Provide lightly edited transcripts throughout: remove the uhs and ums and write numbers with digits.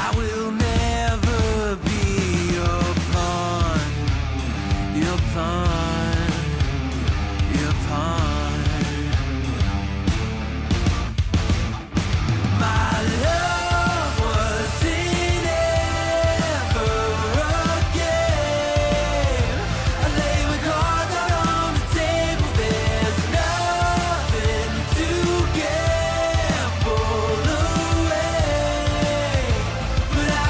I will never be your pawn, your pawn, your pawn. My love wasn't ever again. I lay my cards out on the table. There's nothing to gamble away. But I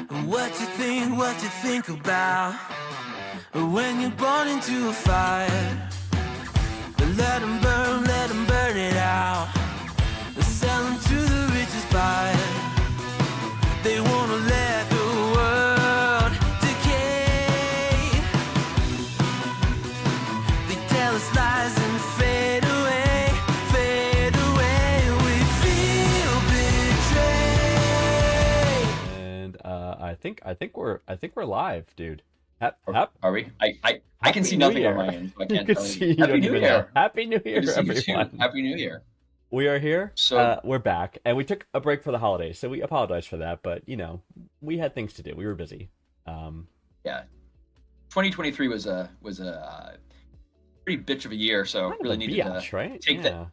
What you think about when you're born into a fire? But let them burn it out. Sell them to the richest buyer. They wanna let the world decay. They tell us lies and fade away, fade away. We feel betrayed. And I think we're live, dude. Are we? I can see nothing on my end, so I can't tell you. Happy New Year! Happy New Year, everyone! Happy New Year! We are here. So we're back, and we took a break for the holidays, so we apologize for that. But you know, we had things to do. We were busy. Yeah, 2023 was a pretty bitch of a year. So Kind of really a needed biatch, to right? take that.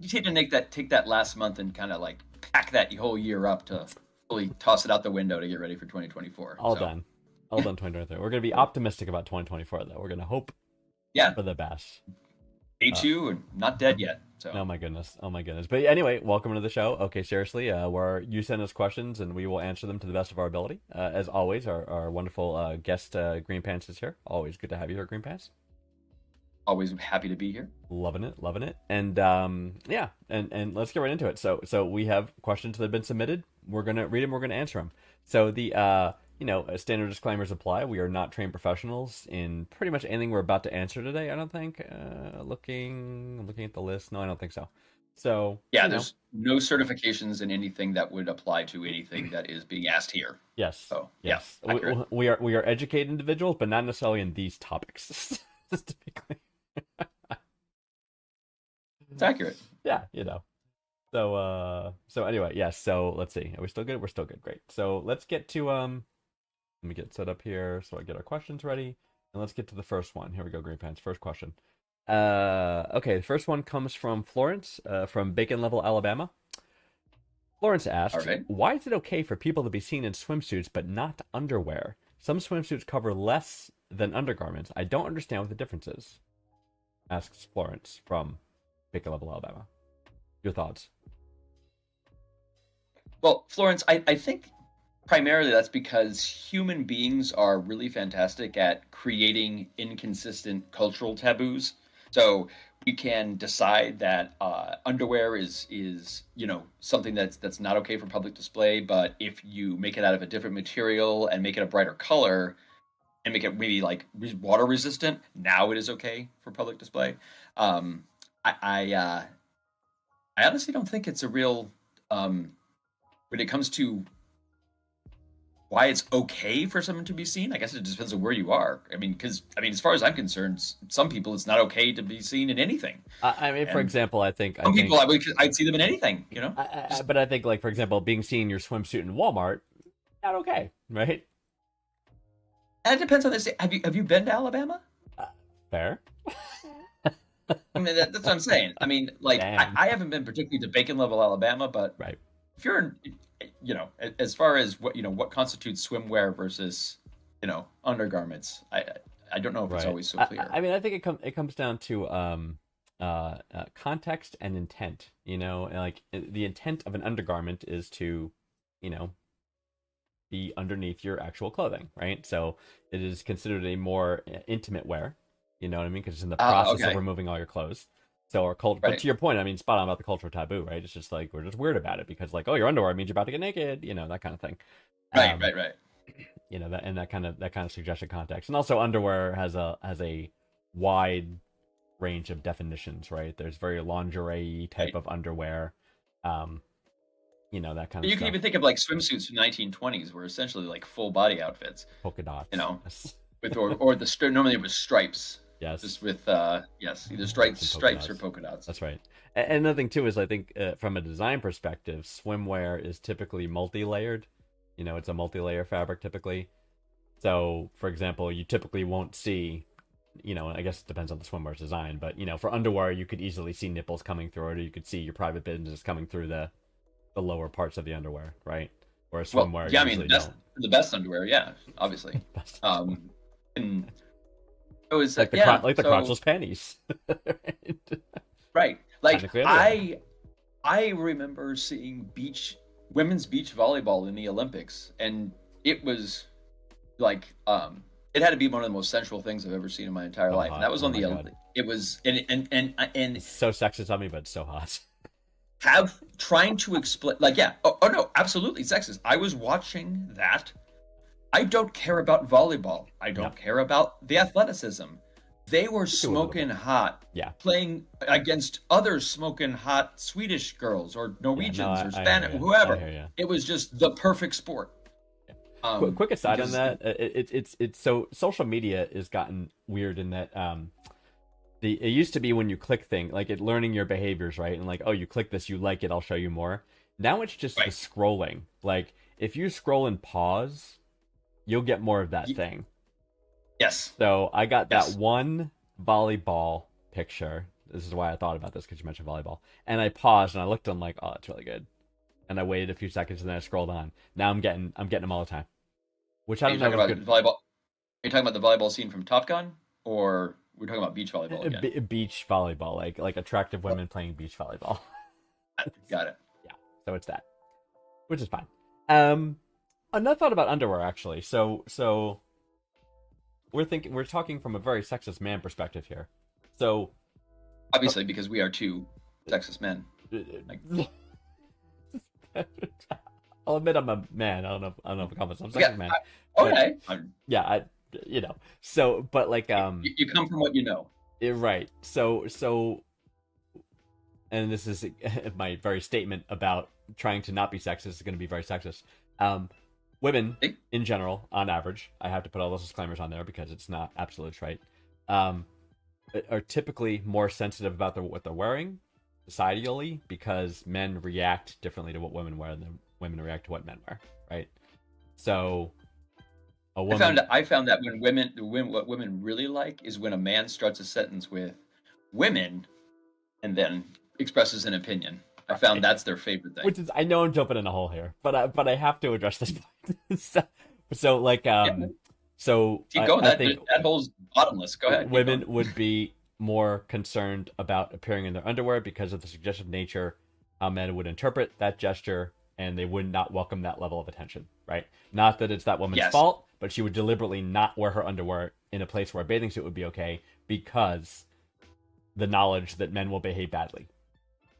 You need to take that last month and kind of like pack that whole year up to fully toss it out the window to get ready for 2024. All done. 2023. We're gonna be optimistic about 2024, though. We're gonna hope for the best. Day two and not dead yet. So. Oh my goodness. But anyway, welcome to the show. Okay, seriously, where you send us questions and we will answer them to the best of our ability. As always, our wonderful guest Green Pants is here. Always good to have you here, Green Pants. Always happy to be here. Loving it. And yeah, and let's get right into it. So we have questions that have been submitted. We're gonna read them. We're gonna answer them. So the standard disclaimers apply. We are not trained professionals in pretty much anything we're about to answer today. I don't think. Looking at the list. No, I don't think so. So yeah, there's no certifications in anything that would apply to anything that is being asked here. Yes. So yes, yeah, we are educated individuals, but not necessarily in these topics. Just to be clear. It's accurate. Yeah, So anyway, yes. So let's see. Are we still good? We're still good. Great. So let's get to Let me get set up here so I get our questions ready, and let's get to the first one. Here we go, Green Pants. First question. Okay, the first one comes from Florence, from Bacon Level, Alabama. Florence asked, "Why is it okay for people to be seen in swimsuits but not underwear? Some swimsuits cover less than undergarments. I don't understand what the difference is." Asks Florence from Bacon Level, Alabama. Your thoughts? Well, Florence, I think primarily that's because human beings are really fantastic at creating inconsistent cultural taboos. So we can decide that underwear is something that's not okay for public display, but if you make it out of a different material and make it a brighter color and make it maybe like water resistant, now it is okay for public display. I honestly don't think it's a real when it comes to why it's okay for someone to be seen. I guess it just depends on where you are. Because as far as I'm concerned, some people it's not okay to be seen in anything. For example, I think people I'd see them in anything. But I think, like, for example, being seen in your swimsuit in Walmart, not okay, right? And it depends on this. Have you been to Alabama? Fair. That's what I'm saying. I haven't been particularly to Bacon Level, Alabama, but right. If you're as far as what constitutes swimwear versus, undergarments, I don't know if it's always so clear. I think it comes down to context and intent. Like the intent of an undergarment is to, be underneath your actual clothing, right? So it is considered a more intimate wear. You know what I mean? Because it's in the process of removing all your clothes. So our culture, but to your point, spot on about the cultural taboo, right? It's just like we're just weird about it because, like, oh, your underwear means you're about to get naked, that kind of thing. Right. That kind of suggested context, and also underwear has a wide range of definitions, right? There's very lingerie type of underwear, that kind of stuff. You can even think of like swimsuits from the 1920s were essentially like full body outfits, polka dots, with or normally it was stripes. Yes. Just with either stripes or polka dots. That's right. And another thing too is I think from a design perspective, swimwear is typically multi-layered. It's a multi-layer fabric typically. So, for example, you typically won't see, I guess it depends on the swimwear's design, but for underwear you could easily see nipples coming through it, or you could see your private business coming through the lower parts of the underwear, right? Whereas swimwear, the best underwear, yeah, obviously. And it was like the crotchless panties. Right. Like I remember seeing women's beach volleyball in the Olympics, and it was like it had to be one of the most sensual things I've ever seen in my entire So life. hot. And that was Oh on my the God. it was and It's so sexist on me, but it's so hot. have trying to explain like yeah oh no absolutely sexist. I was watching that. I don't care about volleyball. I don't No. care about the athleticism. They were a little smoking hot, Yeah. playing against other smoking hot Swedish girls or Norwegians or Spanish, I whoever. hear ya. It was just the perfect sport. Quick aside on because- that, it's so social media has gotten weird in that it used to be when you click thing like it learning your behaviors, right? And like, oh, you click this, you like it, I'll show you more. Now it's just Right. the scrolling. Like if you scroll and pause, you'll get more of that thing. Yes. So I got Yes. that one volleyball picture. This is why I thought about this because you mentioned volleyball. And I paused and I looked and I'm like, oh, it's really good. And I waited a few seconds and then I scrolled on. Now I'm getting them all the time. Which I Are you don't know. talking if about good- volleyball? Are you talking about the volleyball scene from Top Gun, or we're talking about beach volleyball again? Beach volleyball, like attractive women playing beach volleyball. Got it. So it's that, which is fine. Another thought about underwear actually. So we're talking from a very sexist man perspective here. So Obviously, because we are two sexist men. I'll admit I'm a man. I don't know if it comes. I'm a sexist Yeah, man. Okay. Yeah, So, but like You come from what you know. right. So, and this is my very statement about trying to not be sexist is going to be very sexist. Women Hey. in general, on average, I have to put all those disclaimers on there because it's not absolute right. Are typically more sensitive about what they're wearing societally because men react differently to what women wear than women react to what men wear, right? So, a woman. I found that what women really like is when a man starts a sentence with "women" and then expresses an opinion. I found that's their favorite thing. Which is, I know I'm jumping in a hole here, but I have to address this point. so like so Keep going. I think That hole's bottomless. Go ahead. keep women going. would be more concerned about appearing in their underwear because of the suggestive nature how men would interpret that gesture, and they would not welcome that level of attention, right? Not that it's that woman's Yes. fault, but she would deliberately not wear her underwear in a place where a bathing suit would be okay because the knowledge that men will behave badly.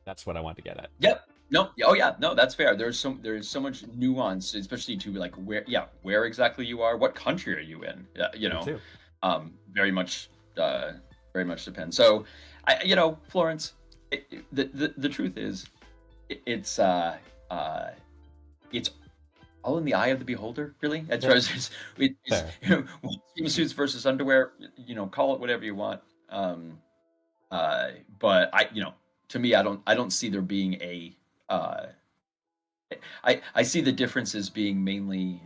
That's what I want to get at. Yep. No. Oh yeah. No, that's fair. There's so much nuance, especially to like where exactly you are, what country are you in? You Me know, too. very much depends. So, Florence, the truth is, it's all in the eye of the beholder, really. As far as Fair. swimsuits versus underwear, call it whatever you want. But to me, I don't see there being a. I see the differences being mainly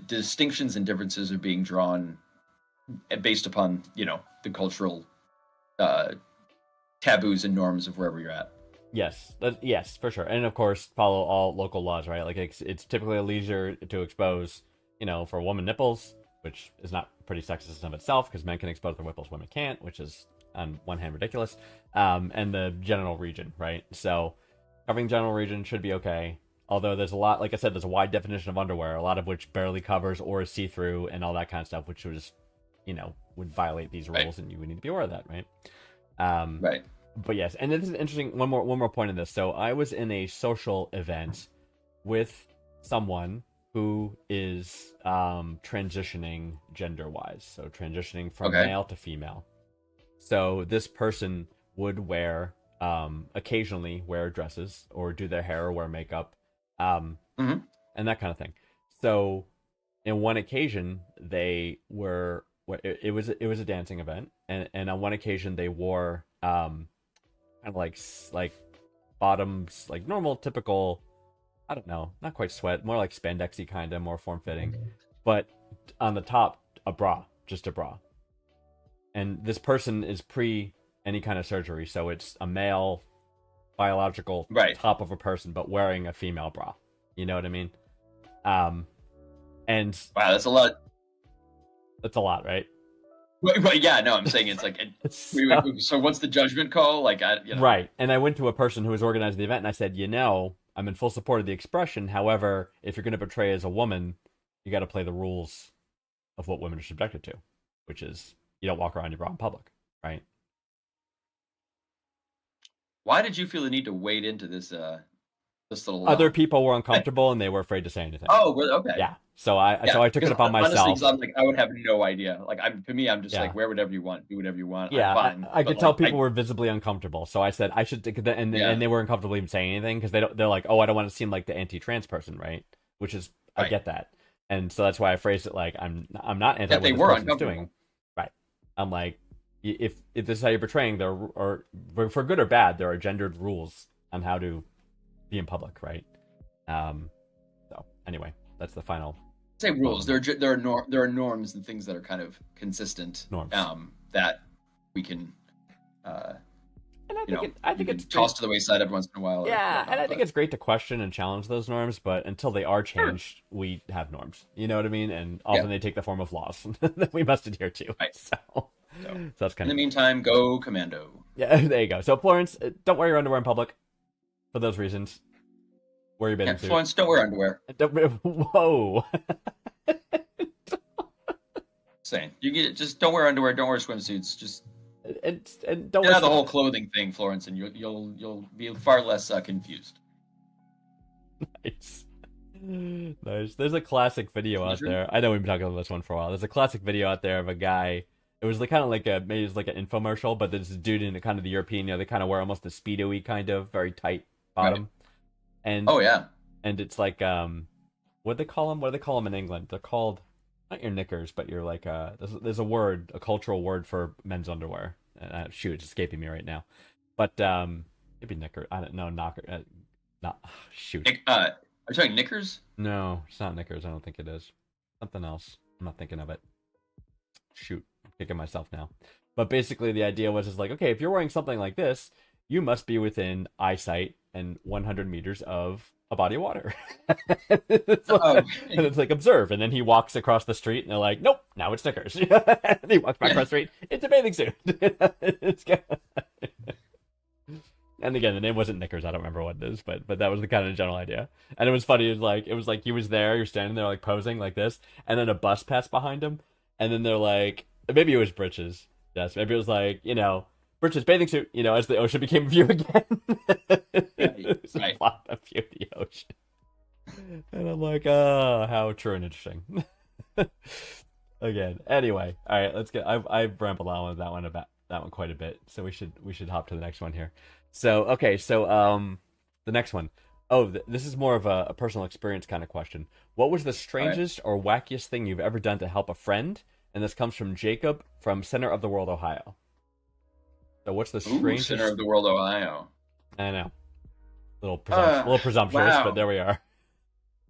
distinctions and differences are being drawn based upon the cultural taboos and norms of wherever you're at. Yes, for sure, and of course follow all local laws, right? Like it's typically a leisure to expose, for woman nipples, which is not pretty sexist in of itself because men can expose their nipples, women can't, which is on one hand ridiculous. And the genital region, right? So covering genital region should be okay. Although there's a lot, like I said, there's a wide definition of underwear, a lot of which barely covers or is see-through and all that kind of stuff, which was, would violate these rules, Right. and you would need to be aware of that, right? Right. But yes, and this is interesting. One more point in this. So I was in a social event with someone who is transitioning gender-wise, so transitioning from Okay. male to female. So this person would occasionally wear dresses or do their hair or wear makeup, and that kind of thing. So, in one occasion, they were. It was a dancing event, and on one occasion they wore kind of like bottoms, like normal, typical. I don't know, not quite sweat, more like spandexy kind of, more form fitting, but on the top a bra, just a bra. And this person is pre any kind of surgery, so it's a male biological Right. top of a person, but wearing a female bra. You know what I mean? And Wow, that's a lot. that's a lot, right? Well, yeah, no, I'm saying it's like. So what's the judgment call? Like, Right. And I went to a person who was organizing the event, and I said, I'm in full support of the expression. However, if you're going to portray as a woman, you got to play the rules of what women are subjected to, which is you don't walk around your bra in public, right? Why did you feel the need to wade into this little? Other people were uncomfortable and they were afraid to say anything. Oh, really? Okay. Yeah. So I took it upon Honestly, myself. 'cause I'm like, I would have no idea. Like, I'm just Yeah. like, wear whatever you want, do whatever you want. Yeah, I'm fine. I could But, tell like, people were visibly uncomfortable, so I said I should, and they were uncomfortable even saying anything because they're like, oh, I don't want to seem like the anti-trans person, right? Which is I Right. get that, and so that's why I phrased it like I'm not anti That they what this were person's uncomfortable. doing, right? I'm like, if this is how you're portraying, there or for good or bad, there are gendered rules on how to be in public, right? So anyway, that's the final Say rules. There are norms and things that are kind of consistent. Norms. That we can, and I think it's tossed to the wayside every once in a while. Yeah, and I think it's great to question and challenge those norms, but until they are changed, we have norms. You know what I mean? And often they take the form of laws that we must adhere to. Right. So that's kind In of the meantime, go commando. yeah. There you go. So Florence, don't wear your underwear in public for those reasons. Wear your bathing Yeah, suit. Florence, don't wear underwear. Whoa. Saying just don't wear underwear. Don't wear swimsuits. Just and don't get wear out of the whole clothing thing, Florence, and you'll be far less confused. Nice. Nice. There's a classic video out there. I know we've been talking about this one for a while. There's a classic video out there of a guy. It was kind of like maybe it's like an infomercial, but there's a dude in kind of the European, they kind of wear almost a Speedo-y kind of very tight bottom. Right. And Oh yeah, and it's like what do they call them? What do they call them in England? They're called not your knickers, but you're like there's a word, a cultural word for men's underwear. Shoot, it's escaping me right now. But maybe knicker. I don't know. Knocker. Not shoot. are you talking knickers? No, it's not knickers. I don't think it is. Something else. I'm not thinking of it. Shoot, I'm kicking myself now. But basically, the idea was like, okay, if you're wearing something like this, you must be within eyesight and 100 meters of a body of water. And it's like observe, and then he walks across the street, and they're like, nope, now it's Snickers. And he walks back across the street. It's a bathing suit. And again, the name wasn't Knickers. I don't remember what it is, but that was the kind of general idea. And it was funny. It was like he was there. You're standing there like posing like this, and then a bus passed behind him, and then they're like, maybe it was Britches. Yes, maybe it was like Britches bathing suit. As the ocean became view again. Right. Plop a view of the ocean. And I'm like, oh, how true and interesting. Again, anyway, all right, let's get. I've rambled on with that one quite a bit, so we should hop to the next one here. So okay, the next one. Oh, this is more of a personal experience kind of question. What was the strangest or wackiest thing you've ever done to help a friend? And this comes from Jacob from Center of the World, Ohio. So what's the strangest? Center of the World, Ohio. I know, little presumptuous, wow. but there we are.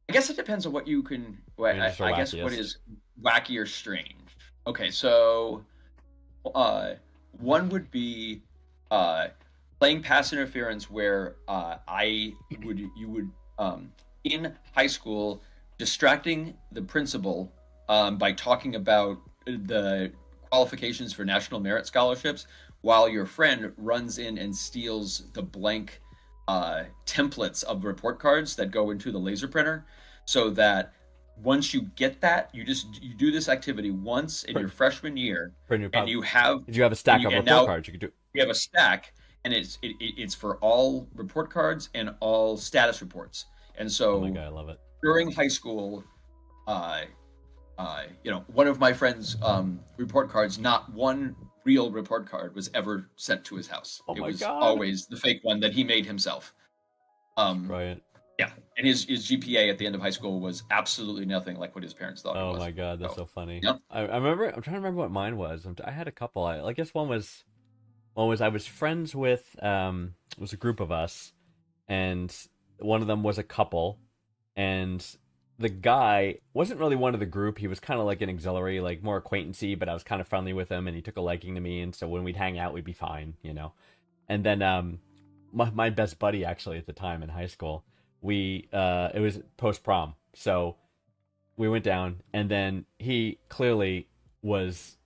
I guess it depends on what you can. I guess wackiest. what is wacky or strange. Okay, so one would be playing pass interference, where you would in high school distracting the principal by talking about the qualifications for national merit scholarships, while your friend runs in and steals the blank templates of report cards that go into the laser printer, so that once you get that, you do this activity once in your freshman year, and you have a stack of report cards you could do. You have a stack, and it's for all report cards and all status reports. And so, Oh my God, I love it. During high school, one of my friend's report cards, not one real report card was ever sent to his house. Oh it my was God. always the fake one that he made himself. Right. Yeah, and his GPA at the end of high school was absolutely nothing like what his parents thought it was. Oh my God, that's so funny. Yep. I remember. I'm trying to remember what mine was. I had a couple. I guess one was I was friends with. It was a group of us, and one of them was a couple, and the guy wasn't really one of the group. He was kind of like an auxiliary, like more acquaintancy, but I was kind of friendly with him, and he took a liking to me, and so when we'd hang out, we'd be fine, And then my best buddy actually at the time in high school. It was post prom, so we went down, and then he clearly was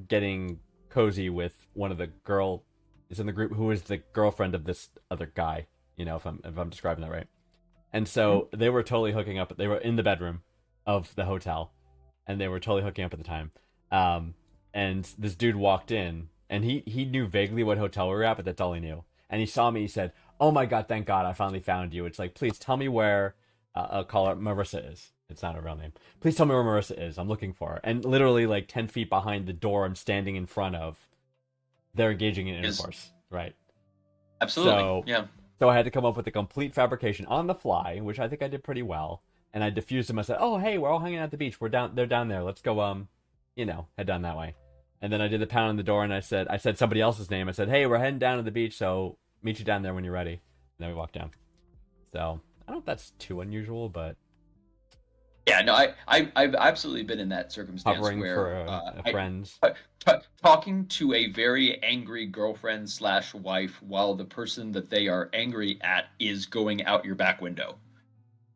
getting cozy with one of the girl is in the group who is the girlfriend of this other guy. If I'm describing that right. And so they were totally hooking up. They were in the bedroom of the hotel, and they were totally hooking up at the time. And this dude walked in, and he knew vaguely what hotel we were at, but that's all he knew. And he saw me. He said, "Oh my God, thank God, I finally found you." It's like, please tell me where. I'll call her Marissa is. It's not a real name. Please tell me where Marissa is. I'm looking for her. And literally, like 10 feet behind the door, I'm standing in front of. They're engaging in intercourse, right? Absolutely. So, yeah. So I had to come up with a complete fabrication on the fly, which I think I did pretty well. And I diffused them. I said, "Oh, hey, we're all hanging out at the beach. They're down there. Let's go. Head down that way." And then I did the pound on the door, and I said somebody else's name. I said, "Hey, we're heading down to the beach, so meet you down there when you're ready." And then we walked down. So I don't know if that's too unusual, but yeah, no, I've absolutely been in that circumstance hovering where for a friend's. Talking to a very angry girlfriend / wife while the person that they are angry at is going out your back window.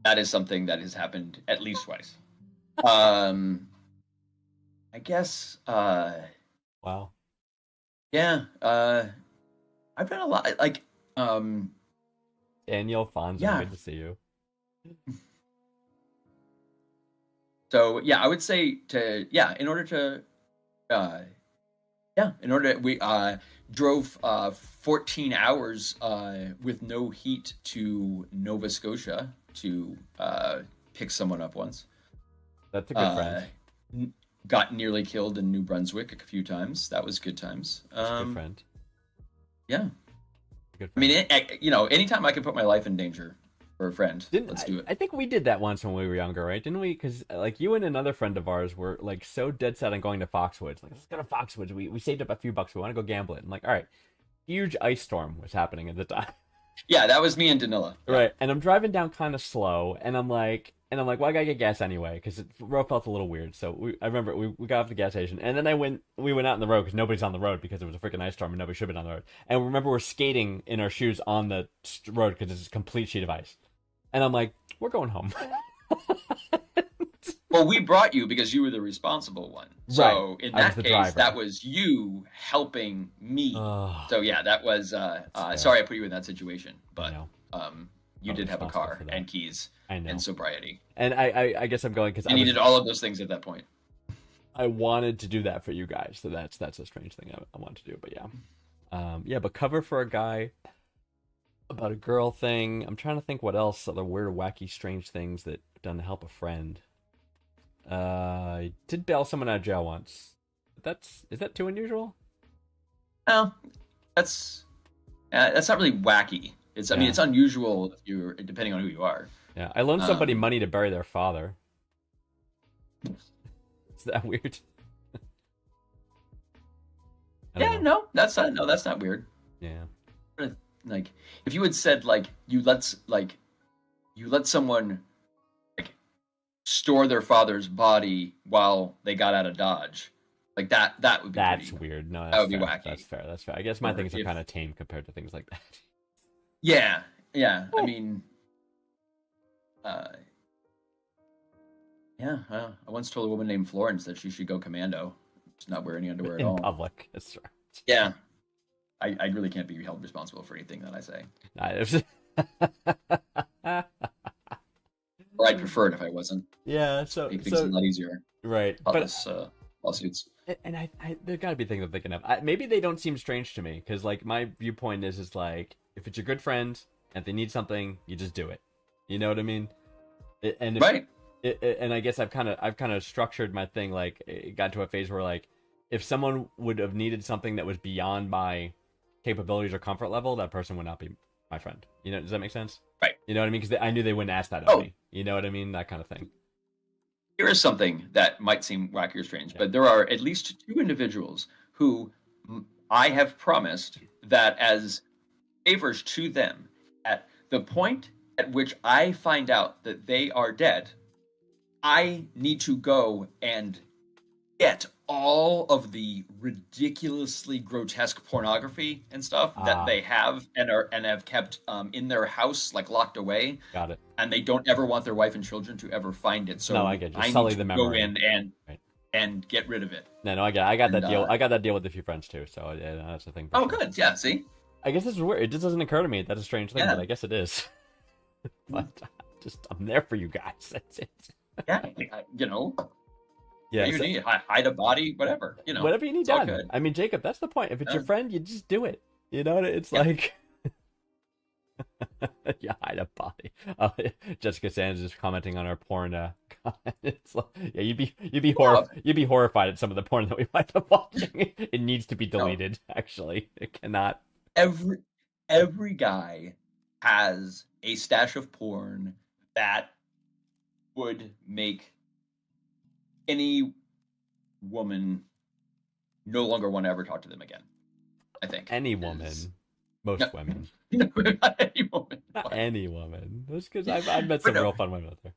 That is something that has happened at least twice. I guess. Wow. Yeah. I've done a lot. Like. Daniel Fonzo, Yeah. good to see you. So yeah, I would say in order to we drove 14 hours with no heat to Nova Scotia to pick someone up once. That's a good friend. Got nearly killed in New Brunswick a few times. That was good times. That's a good friend. Yeah. Good I mean, anytime I can put my life in danger for a friend, let's do it. I think we did that once when we were younger, right? Didn't we? Because like you and another friend of ours were like so dead set on going to Foxwoods. Like, let's go to Foxwoods. We saved up a few bucks. We want to go gamble it. I'm like, all right. Huge ice storm was happening at the time. Yeah, that was me and Danila. Right. And I'm driving down kind of slow, and I'm like, well, I gotta get gas anyway because the road felt a little weird. So I remember we got off the gas station, and then we went out on the road because nobody's on the road because it was a freaking ice storm and nobody should have been on the road. And remember we're skating in our shoes on the road because it's a complete sheet of ice. And I'm like, we're going home. Well, we brought you because you were the responsible one. So Right. in I was that the case, driver. that was you helping me. Ugh. So yeah, that was. fair. Sorry, I put you in that situation, I but know. you I'm did have a responsible car for that. and keys I know. and sobriety. And I guess I'm going because You needed all of those things at that point. I wanted to do that for you guys, so that's a strange thing I want to do. But yeah, but cover for a guy about a girl thing. I'm trying to think what else other weird, wacky, strange things that I've done to help a friend. I did bail someone out of jail once. Is that too unusual? No, that's not really wacky. It's I mean Yeah. it's unusual if you're depending on who you are. Yeah, I loaned somebody Um, money to bury their father. Is that weird? I don't Yeah, know. no, that's not weird. Yeah. Like if you had said like you let someone like store their father's body while they got out of Dodge, like that would be That's pretty, weird. No, that would be fair. wacky. That's fair. I guess my Or things are if- kind of tame compared to things like that. Yeah. I mean, I once told a woman named Florence that she should go commando, just not wear any underwear at In all. public. That's right. Yeah, I really can't be held responsible for anything that I say. Or I'd prefer it if I wasn't. Yeah, so Make things a lot easier. right, But but lawsuits. and I there got to be things I'm thinking of. Maybe they don't seem strange to me because like my viewpoint is like if it's your good friend and if they need something, you just do it. You know what I mean? And if, Right. and I guess I've kind of structured my thing like it got to a phase where like if someone would have needed something that was beyond my capabilities or comfort level, that person would not be my friend. You know, does that make sense? Right. You know what I mean? Because I knew they wouldn't ask that of Oh. me. You know what I mean? That kind of thing. Here is something that might seem wacky or strange, Yeah. but there are at least 2 individuals who I have promised that as favors to them, at the point at which I find out that they are dead, I need to go and get all of the ridiculously grotesque pornography and stuff that they have and have kept in their house, like locked away, Got it. and they don't ever want their wife and children to ever find it. So No, I get you. I Sully need the to go memory. in Right. and get rid of it. No, I got that And, deal. I got that deal with a few friends too. So yeah, that's the thing. for Oh, sure. good. Yeah. See. I guess this is weird. It just doesn't occur to me. That's a strange thing, Yeah. but I guess it is. But I'm there for you guys. That's it. Yeah, you know, Yeah, you need hide a body, whatever, you know, whatever you need it's all done. good. I mean, Jacob, that's the point. If it's your Yeah. friend, you just do it. You know, it's Yeah. like you hide a body. Oh, Jessica Sands is commenting on our porn. Comment. It's like, yeah, you'd be horrified at some of the porn that we wind up watching. It needs to be deleted. Actually, it cannot. Every guy has a stash of porn that would make any woman no longer want to ever talk to them again. I think Any woman, most No. women, not any woman. not any woman. That's because I've met But some no. real fun women out there.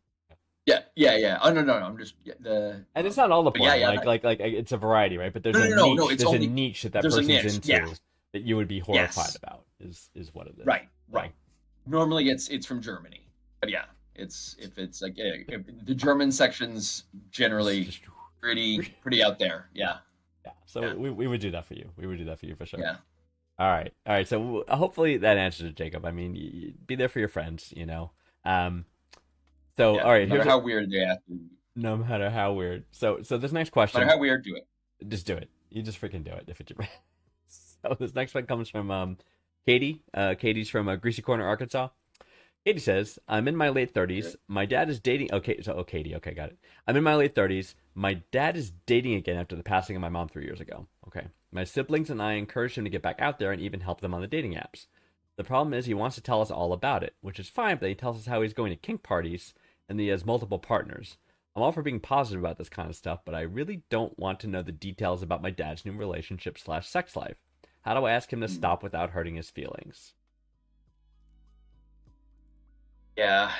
Yeah. Oh no. I'm just And it's not all the but porn. yeah, like it's a variety, right? But there's No, a no, no, niche. no, it's There's only- a niche that there's a person's niche, into yeah. that you would be horrified Yes. about. Is what it is. right. So, Normally it's from Germany, but yeah, it's the German section's generally just- pretty out there. Yeah. yeah. So Yeah. we would do that for you. We would do that for you for sure. Yeah. All right. So hopefully that answers it, Jacob. I mean, be there for your friends. You know. So Yeah, all right. no matter Here's how weird they have to. no matter how weird. So this next No question. matter how weird, do it. Just do it. You just freaking do it if it's your. So this next one comes from Katie. Katie's from Greasy Corner, Arkansas. Katie says, "I'm in my late 30s. My dad is dating." Okay, so Katie. Okay, got it. I'm in my late 30s. My dad is dating again after the passing of my mom 3 years ago. Okay, my siblings and I encouraged him to get back out there and even help them on the dating apps. The problem is he wants to tell us all about it, which is fine, but he tells us how he's going to kink parties and that he has multiple partners. I'm all for being positive about this kind of stuff, but I really don't want to know the details about my dad's new relationship/sex life. How do I ask him to stop without hurting his feelings?" Yeah.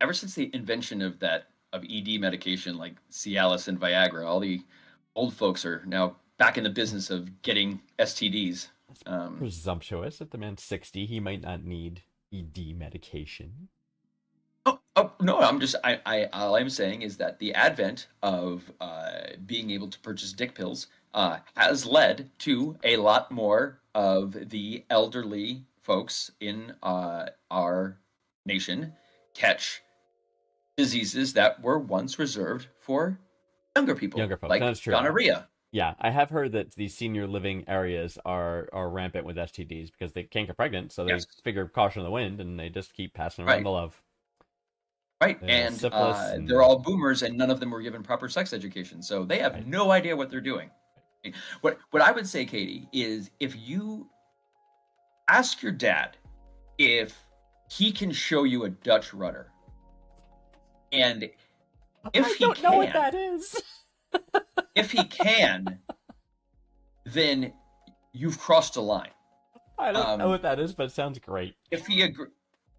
Ever since the invention of ED medication like Cialis and Viagra, all the old folks are now back in the business of getting STDs. Presumptuous. If the man's 60, he might not need ED medication. Oh no! All I'm saying is that the advent of being able to purchase dick pills has led to a lot more of the elderly folks in our nation catch diseases that were once reserved for younger people, Younger folks. like That's true. gonorrhea. Yeah, I have heard that these senior living areas are rampant with STDs because they can't get pregnant, so they Yes. figure caution of the wind, and they just keep passing around Right. the love. Right, Yeah, and syphilis and- they're all boomers, and none of them were given proper sex education, so they have Right. no idea what they're doing. What I would say, Katie, is if you ask your dad if he can show you a Dutch rudder, and if I he don't know what can, that is. if he can, then you've crossed a line. I don't know Um, what that is, but it sounds great. If he agree,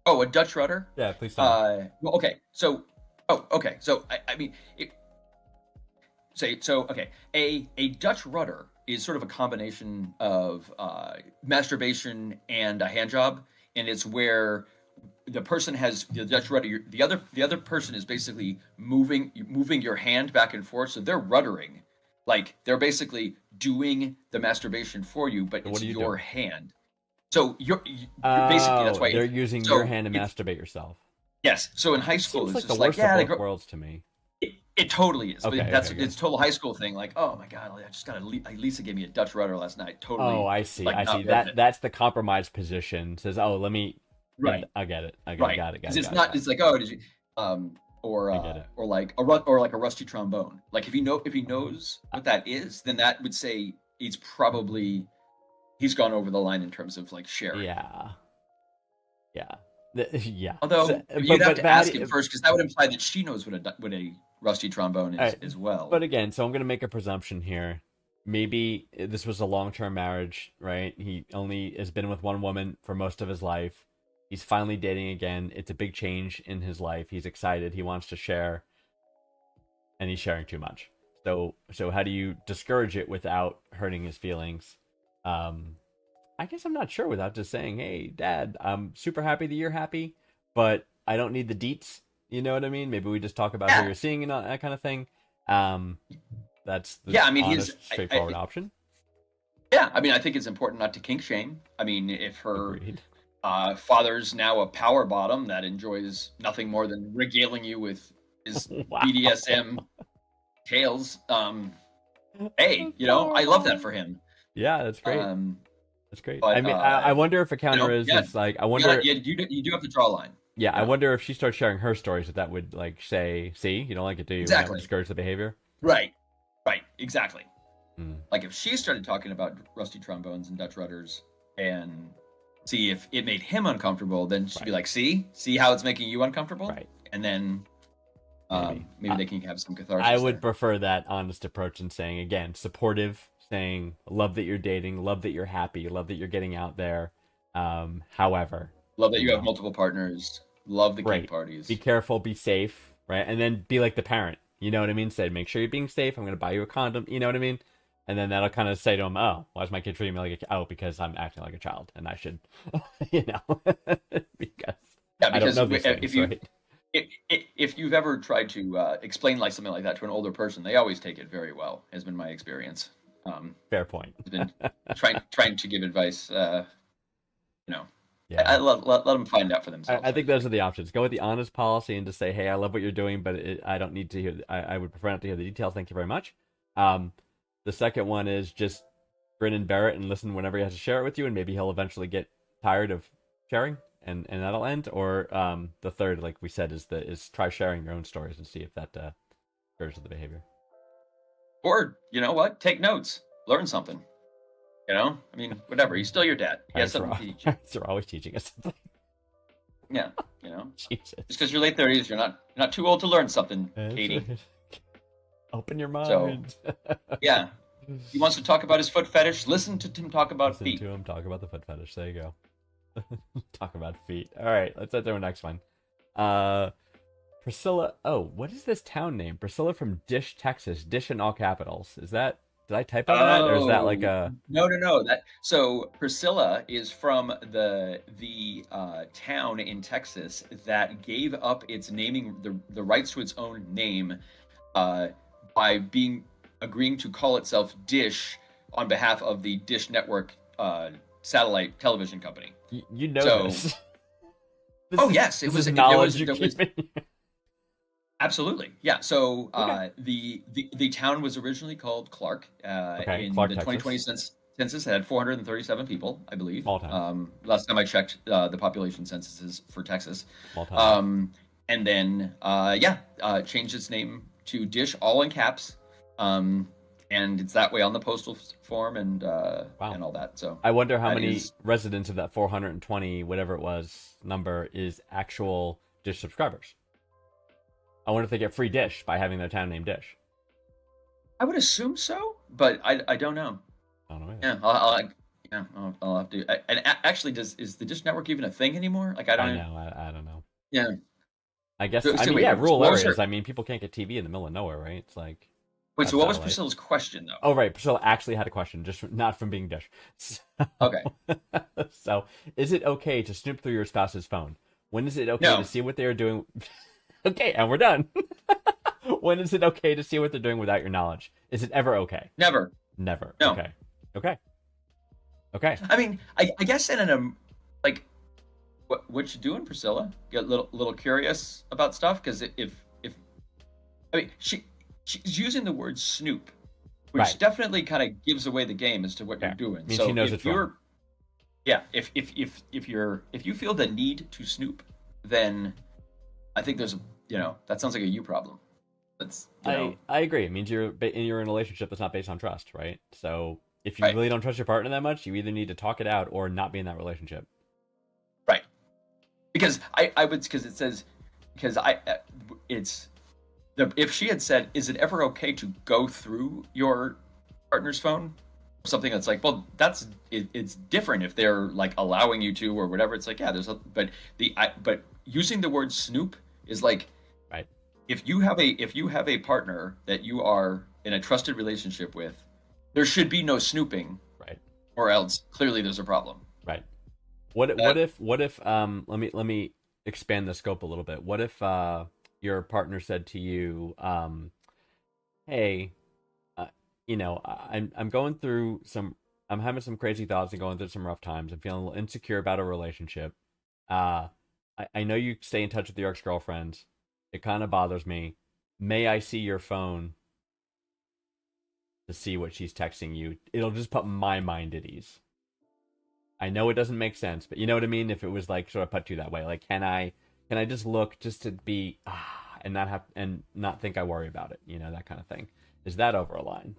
oh, a Dutch rudder. Yeah, please tell me. Well, okay. So, I mean, okay. A Dutch rudder is sort of a combination of masturbation and a hand job, and it's where the person has the Dutch rudder. The other person is basically moving your hand back and forth, so they're ruddering, like they're basically doing the masturbation for you, but So it's what do you your do? hand. So you're basically that's why they're using so your hand to it's- masturbate yourself. Yes. So in high school, Seems it's like the just like worst yeah, of both worlds to me. it totally is. Okay, But that's okay, it's total high school thing. Like, oh my god, I just got Lisa gave me a Dutch rudder last night. Totally. Oh, I see. like, I not see. worth That it. that's the compromised position. Says, oh, let me. Right. I get it. I Right. got it. 'Cause it's not. It's like oh, did you or I get it. or like a rusty trombone. Like if he knows what that is, then that would say he's gone over the line in terms of like sharing. Yeah. Yeah. Yeah. Although So- you'd have to ask how do him first, because that would imply that she knows what a rusty trombone is Alright, as well. But again, so I'm going to make a presumption here. Maybe this was a long-term marriage, right? He only has been with one woman for most of his life. He's finally dating again. It's a big change in his life. He's excited. He wants to share, and he's sharing too much. So how do you discourage it without hurting his feelings? I guess I'm not sure without just saying, "Hey, Dad, I'm super happy that you're happy, but I don't need the deets." You know what I mean? Maybe we just talk about who Yeah. you're seeing and that kind of thing. That's the Yeah, I mean, honest, straightforward option. Yeah, I mean, I think it's important not to kink shame. I mean, if her Agreed. Father's now a power bottom that enjoys nothing more than regaling you with his Wow. BDSM tales. Hey, I love that for him. Yeah, that's great. Um, That's great. but I mean, I wonder if a counter yeah, is like, I wonder, you do have to draw a line. yeah, I Yeah, wonder if she starts sharing her stories, that would like say, see, you don't like it, do you? And that would exactly. discourage the behavior. Right, right, exactly. Mm, Like if she started talking about rusty trombones and Dutch rudders and see if it made him uncomfortable, then she'd be Right. like, see how it's making you uncomfortable? right. And then Maybe. maybe they can have some catharsis I would there. prefer that honest approach and saying, again, supportive, saying, love that you're dating, love that you're happy, love that you're getting out there. However, Love that you you have know, multiple partners. Love the kink great. parties. Be careful, be safe, right? And then be like the parent. You know what I mean? Say, make sure you're being safe. I'm going to buy you a condom. You know what I mean? And then that'll kind of say to him, oh, why is my kid treating me like a, oh, because I'm acting like a child and I should, you know, because Yeah, I don't because know these if things, you right? if you've ever tried to explain like something like that to an older person, they always take it very well. Has been my experience. Fair point. Has been trying to give advice. You know, Yeah. let them find out for themselves. I think those are the options. Go with the honest policy and just say, "Hey, I love what you're doing, but I don't need to hear. I would prefer not to hear the details. Thank you very much." Um, the second one is just grin and bear it and listen whenever he has to share it with you, and maybe he'll eventually get tired of sharing, and that'll end. Or the third, like we said, is try sharing your own stories and see if that encourages the behavior. Or you know what? Take notes. Learn something. I mean, whatever. He's still your dad. He has something to teach you. Parents are always teaching us something. Yeah, Jesus. just because you're late 30s, you're not too old to learn something, That's Katie. right. Open your So mind. yeah, he wants to talk about his foot fetish. Listen to him talk about Listen feet. to him talk about the foot fetish. There you go. Talk about feet. All right, let's head to our next one. Priscilla. Oh, what is this town name? Priscilla from Dish, Texas. Dish in all capitals. Is that? Did I typo that, or is that like a? No. So Priscilla is from the town in Texas that gave up its naming the rights to its own name by agreeing to call itself Dish on behalf of the Dish Network satellite television company. You know So- this. Oh, yes, it this was- is it knowledge was- you there was- keep in- Absolutely, yeah. So Okay. the town was originally called Clark. Okay, In Clark, the Texas. 2020 census, it had 437 people, I believe. Small town. Last time I checked, the population censuses for Texas. Small town. And then changed its name to Dish, all in caps. And it's that way on the postal form and all that. So I wonder how that many is- residents of that 420, whatever it was, number is actual Dish subscribers. I wonder if they get free Dish by having their town named Dish. I would assume so, but I don't know. I don't know. Either. Yeah, I'll have to. Actually, is the Dish Network even a thing anymore? Like I don't I know. I don't know. Yeah. I guess. So I mean, wait, yeah, rural what was areas. her- I mean, people can't get TV in the middle of nowhere, right? It's like. Wait, so what was satellite. Priscilla's question though? Oh, right. Priscilla actually had a question, not from being Dish. Okay. So, is it okay to snoop through your spouse's phone? When is it okay No. to see what they are doing? Okay, and we're done. When is it okay to see what they're doing without your knowledge? Is it ever okay? Never. Never. No. Okay. Okay. Okay. I mean, I guess in an like, what you doing, Priscilla? Get a little curious about stuff because if I mean she's using the word snoop, which Right. definitely kind of gives away the game as to what Yeah. you're doing. Means So she knows if it's wrong. you're, yeah, if you feel the need to snoop, then I think there's that sounds like a you problem. That's I agree. It means you're in a relationship that's not based on trust, right? So if you Right. really don't trust your partner that much, you either need to talk it out or not be in that relationship. right. Because I would because it says because it's if she had said, is it ever okay to go through your partner's phone? Something that's like, well, it's different if they're like allowing you to or whatever. It's like, yeah, but using the word snoop is like, Right. if you have a partner that you are in a trusted relationship with, there should be no snooping, Right. or else clearly there's a problem. Right. What if let me expand the scope a little bit. What if your partner said to you, hey, I'm going through some I'm having some crazy thoughts and going through some rough times. I'm feeling a little insecure about a relationship. Uh, I know you stay in touch with your ex-girlfriends. It kind of bothers me. May I see your phone to see what she's texting you? It'll just put my mind at ease. I know it doesn't make sense, but you know what I mean? If it was like sort of put to you that way, like can I just look just to be and not have and not think I worry about it, you know, that kind of thing. Is that over a line?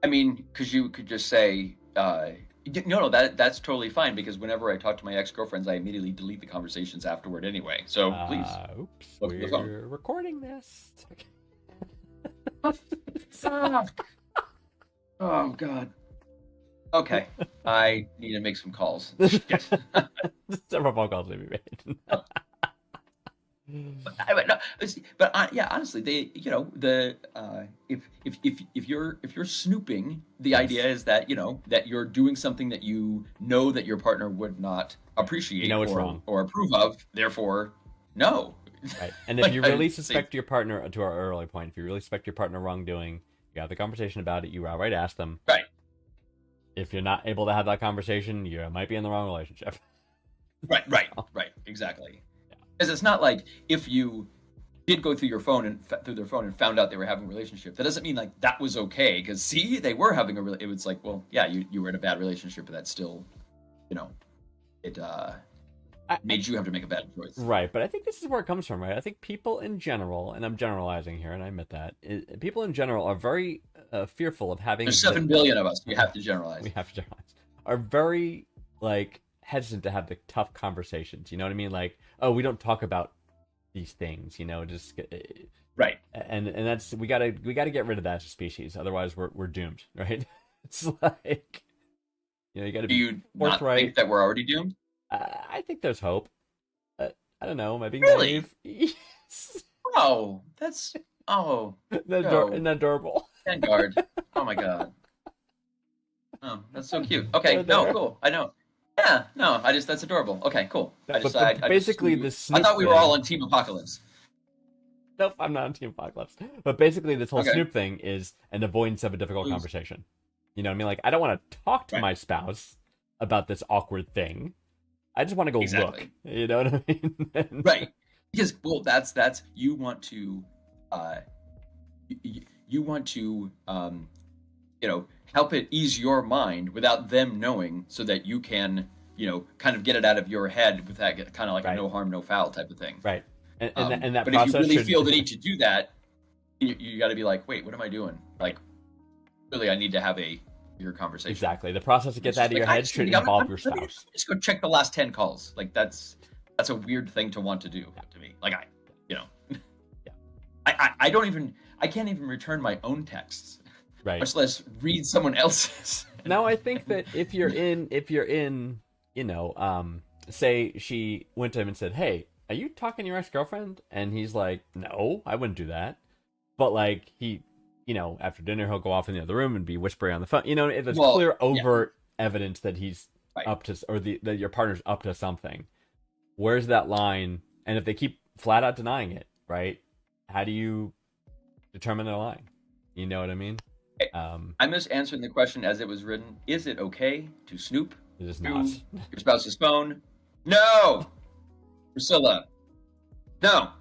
I mean, because you could just say, no, that's totally fine. Because whenever I talk to my ex-girlfriends, I immediately delete the conversations afterward anyway. So please, Oops, look at the phone. we're recording this. Oh God. Okay, I need to make some calls. Yes. Several phone calls to be made. Yeah, honestly, if you're snooping, the Yes. idea is that that you're doing something that you know that your partner would not appreciate You know it's or wrong. or approve of. Therefore, no. Right. And if Like, you I really would say- suspect your partner, to our early point, if you really suspect your partner wrongdoing, you have the conversation about it. You outright ask them. Right. If you're not able to have that conversation, you might be in the wrong relationship. Right, exactly. Because it's not like if you did go through their phone and found out they were having a relationship, that doesn't mean like that was okay. Because see, they were having it was like, well, yeah, you were in a bad relationship, but that's still, it made you have to make a bad choice. Right, but I think this is where it comes from, right? I think people in general, and I'm generalizing here, and I admit that, people in general are very fearful of having. There's 7 billion of us. You have to generalize. We have to generalize. Are very like hesitant to have the tough conversations. You know what I mean? Like, oh, we don't talk about these things. Just Right. And that's we gotta get rid of that as a species. Otherwise, we're doomed, right? It's like you gotta Do be you not forthright. think that we're already doomed? I think there's hope. I don't know. Am I being Really? naive? Oh, that's Isn't that No. adorable? Vanguard. Oh my God. Oh, that's so cute. Okay, Right no, there. cool. I know. Yeah, no, that's adorable. Okay, cool. But basically, the I Snoop thought we were thing- all on Team Apocalypse. Nope, I'm not on Team Apocalypse. But basically, this whole Okay. Snoop thing is an avoidance of a difficult Please. conversation. You know what I mean? Like, I don't want to talk to Right. my spouse about this awkward thing. I just want to go Exactly. look. You know what I mean? And- Right. Because that's you want to you want to help it ease your mind without them knowing, so that you can kind of get it out of your head with that kind of like Right. a no harm no foul type of thing. Right. And that but process if you really should... feel the need to do that, you got to be like, wait, what am I doing? Like, really, I need to have a bigger conversation. Exactly. The process to get It's that out of like, your I head just should need- I'm- involve I'm- your let me spouse. Just go check the last 10 calls. Like, that's a weird thing to want to do to me. Like, I can't even return my own texts, Right. much less read someone else's. Now, I think that if you're in, say she went to him and said, "Hey, are you talking to your ex-girlfriend?" And he's like, "No, I wouldn't do that." But like he, after dinner he'll go off in the other room and be whispering on the phone. If there's Well, clear, yeah. overt evidence that he's Right. up to, or that your partner's up to something, where's that line? And if they keep flat out denying it, right? How do you determine they're lying? You know what I mean? I'm just answering the question as it was written. Is it okay to snoop It is through not. your spouse's phone? No! Priscilla. No.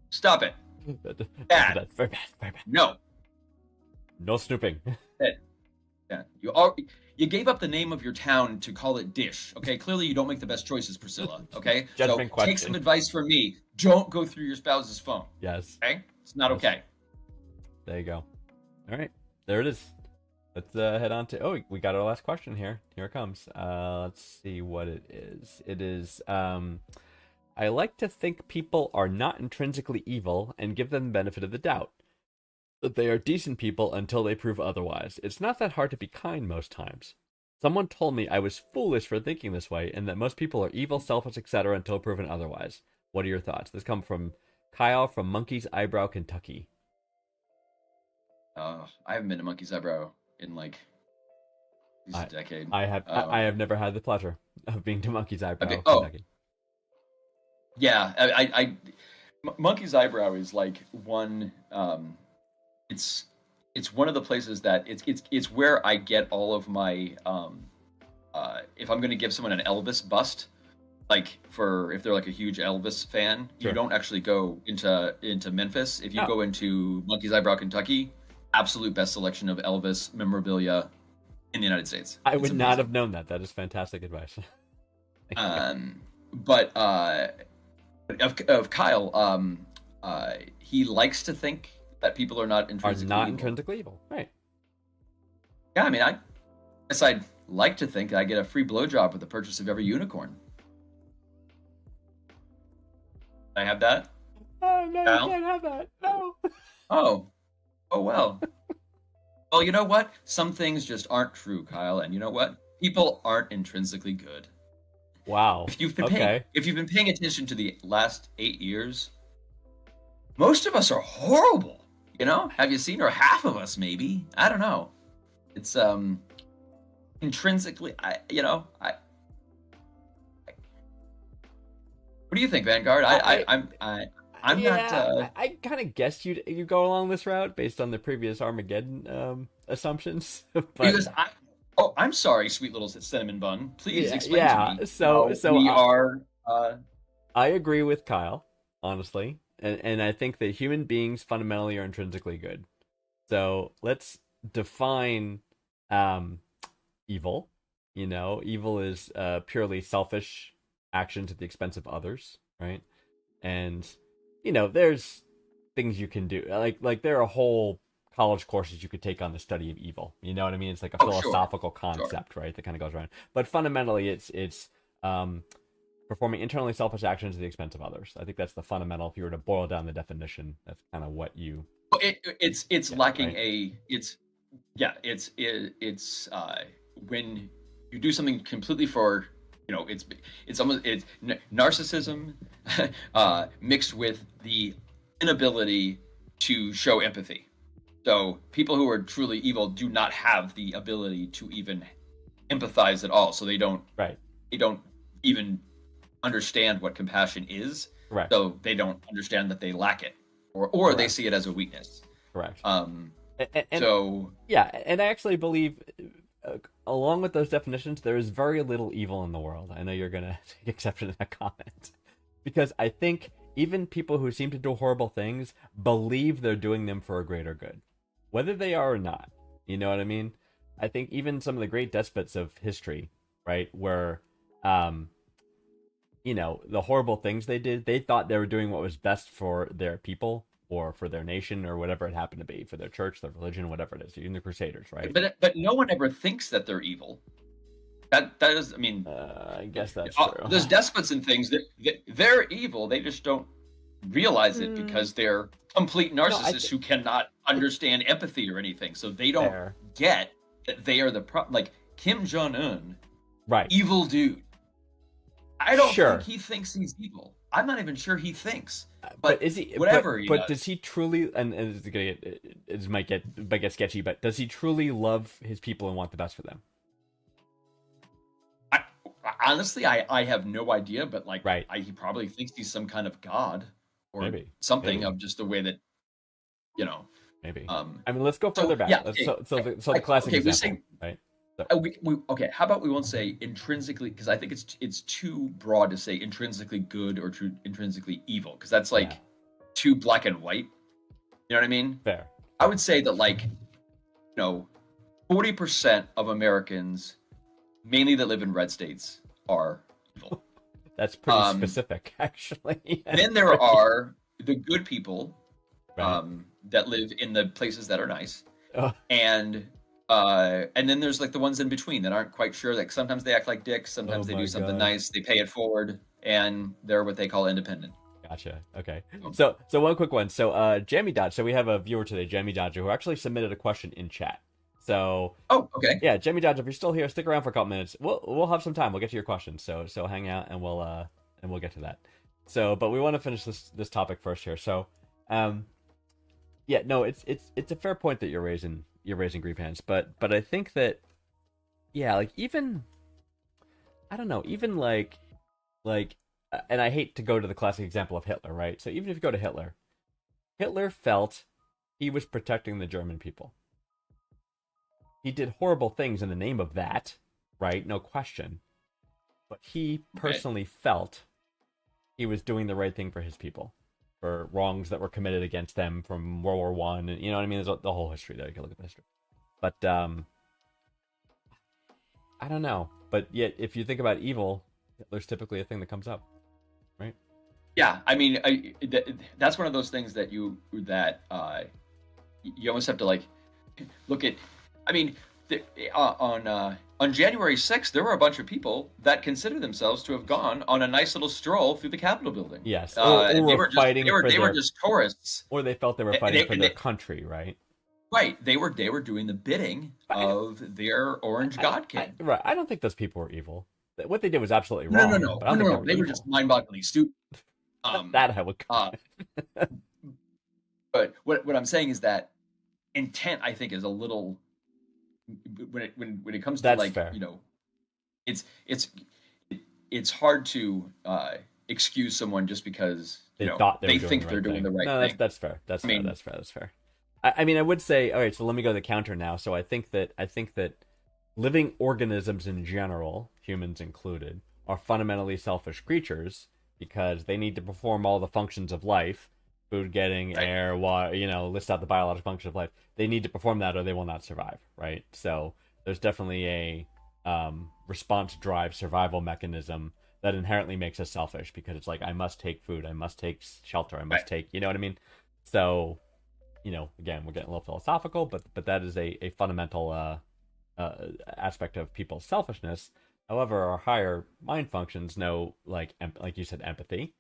Stop it. Bad. That's very bad. Very bad. No. No snooping. Yeah. You gave up the name of your town to call it Dish. Okay, clearly you don't make the best choices, Priscilla. Okay, Judgment so question. take some advice from me. Don't go through your spouse's phone. Yes. Okay, it's not okay. There you go. All right. There it is. Let's head on to... Oh, we got our last question here. Here it comes. Let's see what it is. It is... I like to think people are not intrinsically evil and give them the benefit of the doubt. That they are decent people until they prove otherwise. It's not that hard to be kind most times. Someone told me I was foolish for thinking this way and that most people are evil, selfish, etc. until proven otherwise. What are your thoughts? This comes from Kyle from Monkey's Eyebrow, Kentucky. I haven't been to Monkey's Eyebrow in like at least a decade. I have never had the pleasure of being to Monkey's Eyebrow, Okay. Oh. Kentucky. Yeah, Monkey's Eyebrow is like one. It's it's one of the places that it's where I get all of my if I'm going to give someone an Elvis bust, like for if they're like a huge Elvis fan, Sure. you don't actually go into Memphis. If you Oh. go into Monkey's Eyebrow, Kentucky, absolute best selection of Elvis memorabilia in the United States. I It's would not amazing. have known that. That is fantastic advice. Thank you. But of Kyle, he likes to think that people are not Are intrinsically not evil. intrinsically evil, right? Yeah, I mean, I guess I'd like to think I get a free blowjob with the purchase of every unicorn. Can I have that? Oh no, Kyle? you can't have that. No. Oh, oh well. Well, you know what? Some things just aren't true, Kyle. And you know what? People aren't intrinsically good. Wow. If you've been Okay. paying attention to the last 8 years, most of us are horrible. You know? Have you seen? Or half of us, maybe. I don't know. It's intrinsically. What do you think, Vanguard? I'm not. I kind of guessed you go along this route based on the previous Armageddon assumptions, but Because I'm sorry, sweet little cinnamon bun. Please Yeah, explain yeah, to me. so- how so we I- are. I agree with Kyle, honestly, and I think that human beings fundamentally are intrinsically good. So let's define evil. You know, evil is purely selfish actions at the expense of others, right? And you know, there's things you can do. Like there are whole college courses you could take on the study of evil. You know what I mean? It's like a Oh, sure. philosophical concept, right? That kind of goes around. But fundamentally, it's performing internally selfish actions at the expense of others. I think that's the fundamental. If you were to boil down the definition, that's kind of what you. It's Yeah, lacking right. it's when you do something completely for it's almost it's narcissism mixed with the inability to show empathy. So people who are truly evil do not have the ability to even empathize at all. So they don't Right. even understand what compassion is. Correct. So they don't understand that they lack it, or they Correct. see it as a weakness. Correct. Um, And so yeah, and I actually believe, along with those definitions, there is very little evil in the world. I know you're gonna take exception to that comment, because I think even people who seem to do horrible things believe they're doing them for a greater good, whether they are or not. You know what I mean? I think even some of the great despots of history, right, where, you know, the horrible things they did, they thought they were doing what was best for their people or for their nation or whatever it happened to be, for their church, their religion, whatever it is. Even the Crusaders, right? but no one ever thinks that they're evil. That is, I mean, I guess that's true. there's despots and things that they're evil. They just don't realize it Hmm. because they're complete narcissists who cannot understand empathy or anything. So they don't Fair. get that they are the like Kim Jong Un, Right. evil dude. I don't Sure. think he thinks he's evil. I'm not even sure he thinks. But is he whatever he but does. does he truly, and it's gonna get, it might get sketchy, but does he truly love his people and want the best for them? Honestly, I have no idea, but like, Right. he probably thinks he's some kind of god or Maybe. something Maybe. of just the way that, you know. Maybe. Um, I mean, let's go so, further back. yeah, Let's- okay, so the classic okay, we example, say- right? okay, how about we won't say intrinsically, because I think it's too broad to say intrinsically good or intrinsically evil, because that's like Yeah. too black and white. You know what I mean? Fair. I would say that, like, 40% of Americans, mainly that live in red states, are evil. That's pretty Um, specific, actually. Then there are the good people Right. that live in the places that are nice, Oh. and then there's like the ones in between that aren't quite sure. Like sometimes they act like dicks, sometimes Oh they my do something God. nice, they pay it forward, and they're what they call independent. Gotcha. Okay. Oh. So one quick one. So Jamie Dodge. So we have a viewer today, Jamie Dodger, who actually submitted a question in chat. So Oh, okay. yeah, Jamie Dodge, if you're still here, stick around for a couple minutes. We'll have some time. We'll get to your questions. So hang out and we'll get to that. So, but we want to finish this topic first here. So, yeah, no, it's a fair point that you're raising Green Pants, but I think that, yeah, like even, I don't know, even like, and I hate to go to the classic example of Hitler, right? So even if you go to Hitler, Hitler felt he was protecting the German people. he did horrible things in the name of that, right? No question. But he personally felt he was doing the right thing for his people, for wrongs that were committed against them from World War One, and you know what I mean. There's the whole history there. You can look at the history, but I don't know. But yet, if you think about evil, there's typically a thing that comes up, right? Yeah, I mean, that's one of those things that you almost have to like look at. I mean, on January 6th, there were a bunch of people that consider themselves to have gone on a nice little stroll through the Capitol building. Yes, they were just tourists, or they felt they were fighting for their country, right? Right, they were doing the bidding of their orange god king. Right, I don't think those people were evil. What they did was absolutely wrong. No. They were just mind-bogglingly stupid. That I would. But what I'm saying is that intent, I think, is a little when it comes to That's like fair. You know, it's hard to excuse someone just because they think they're doing the right thing. That's fair. That's fair. I mean, I would say, all right. So let me go to the counter now. So I think that living organisms in general, humans included, are fundamentally selfish creatures because they need to perform all the functions of life: food getting, air, water. List out the biological function of life. They need to perform that, or they will not survive. Right. So there's definitely a response drive survival mechanism that inherently makes us selfish because it's like, I must take food, I must take shelter, I must take, you know what I mean? So, again, we're getting a little philosophical, but that is a fundamental aspect of people's selfishness. However, our higher mind functions know, like you said, empathy,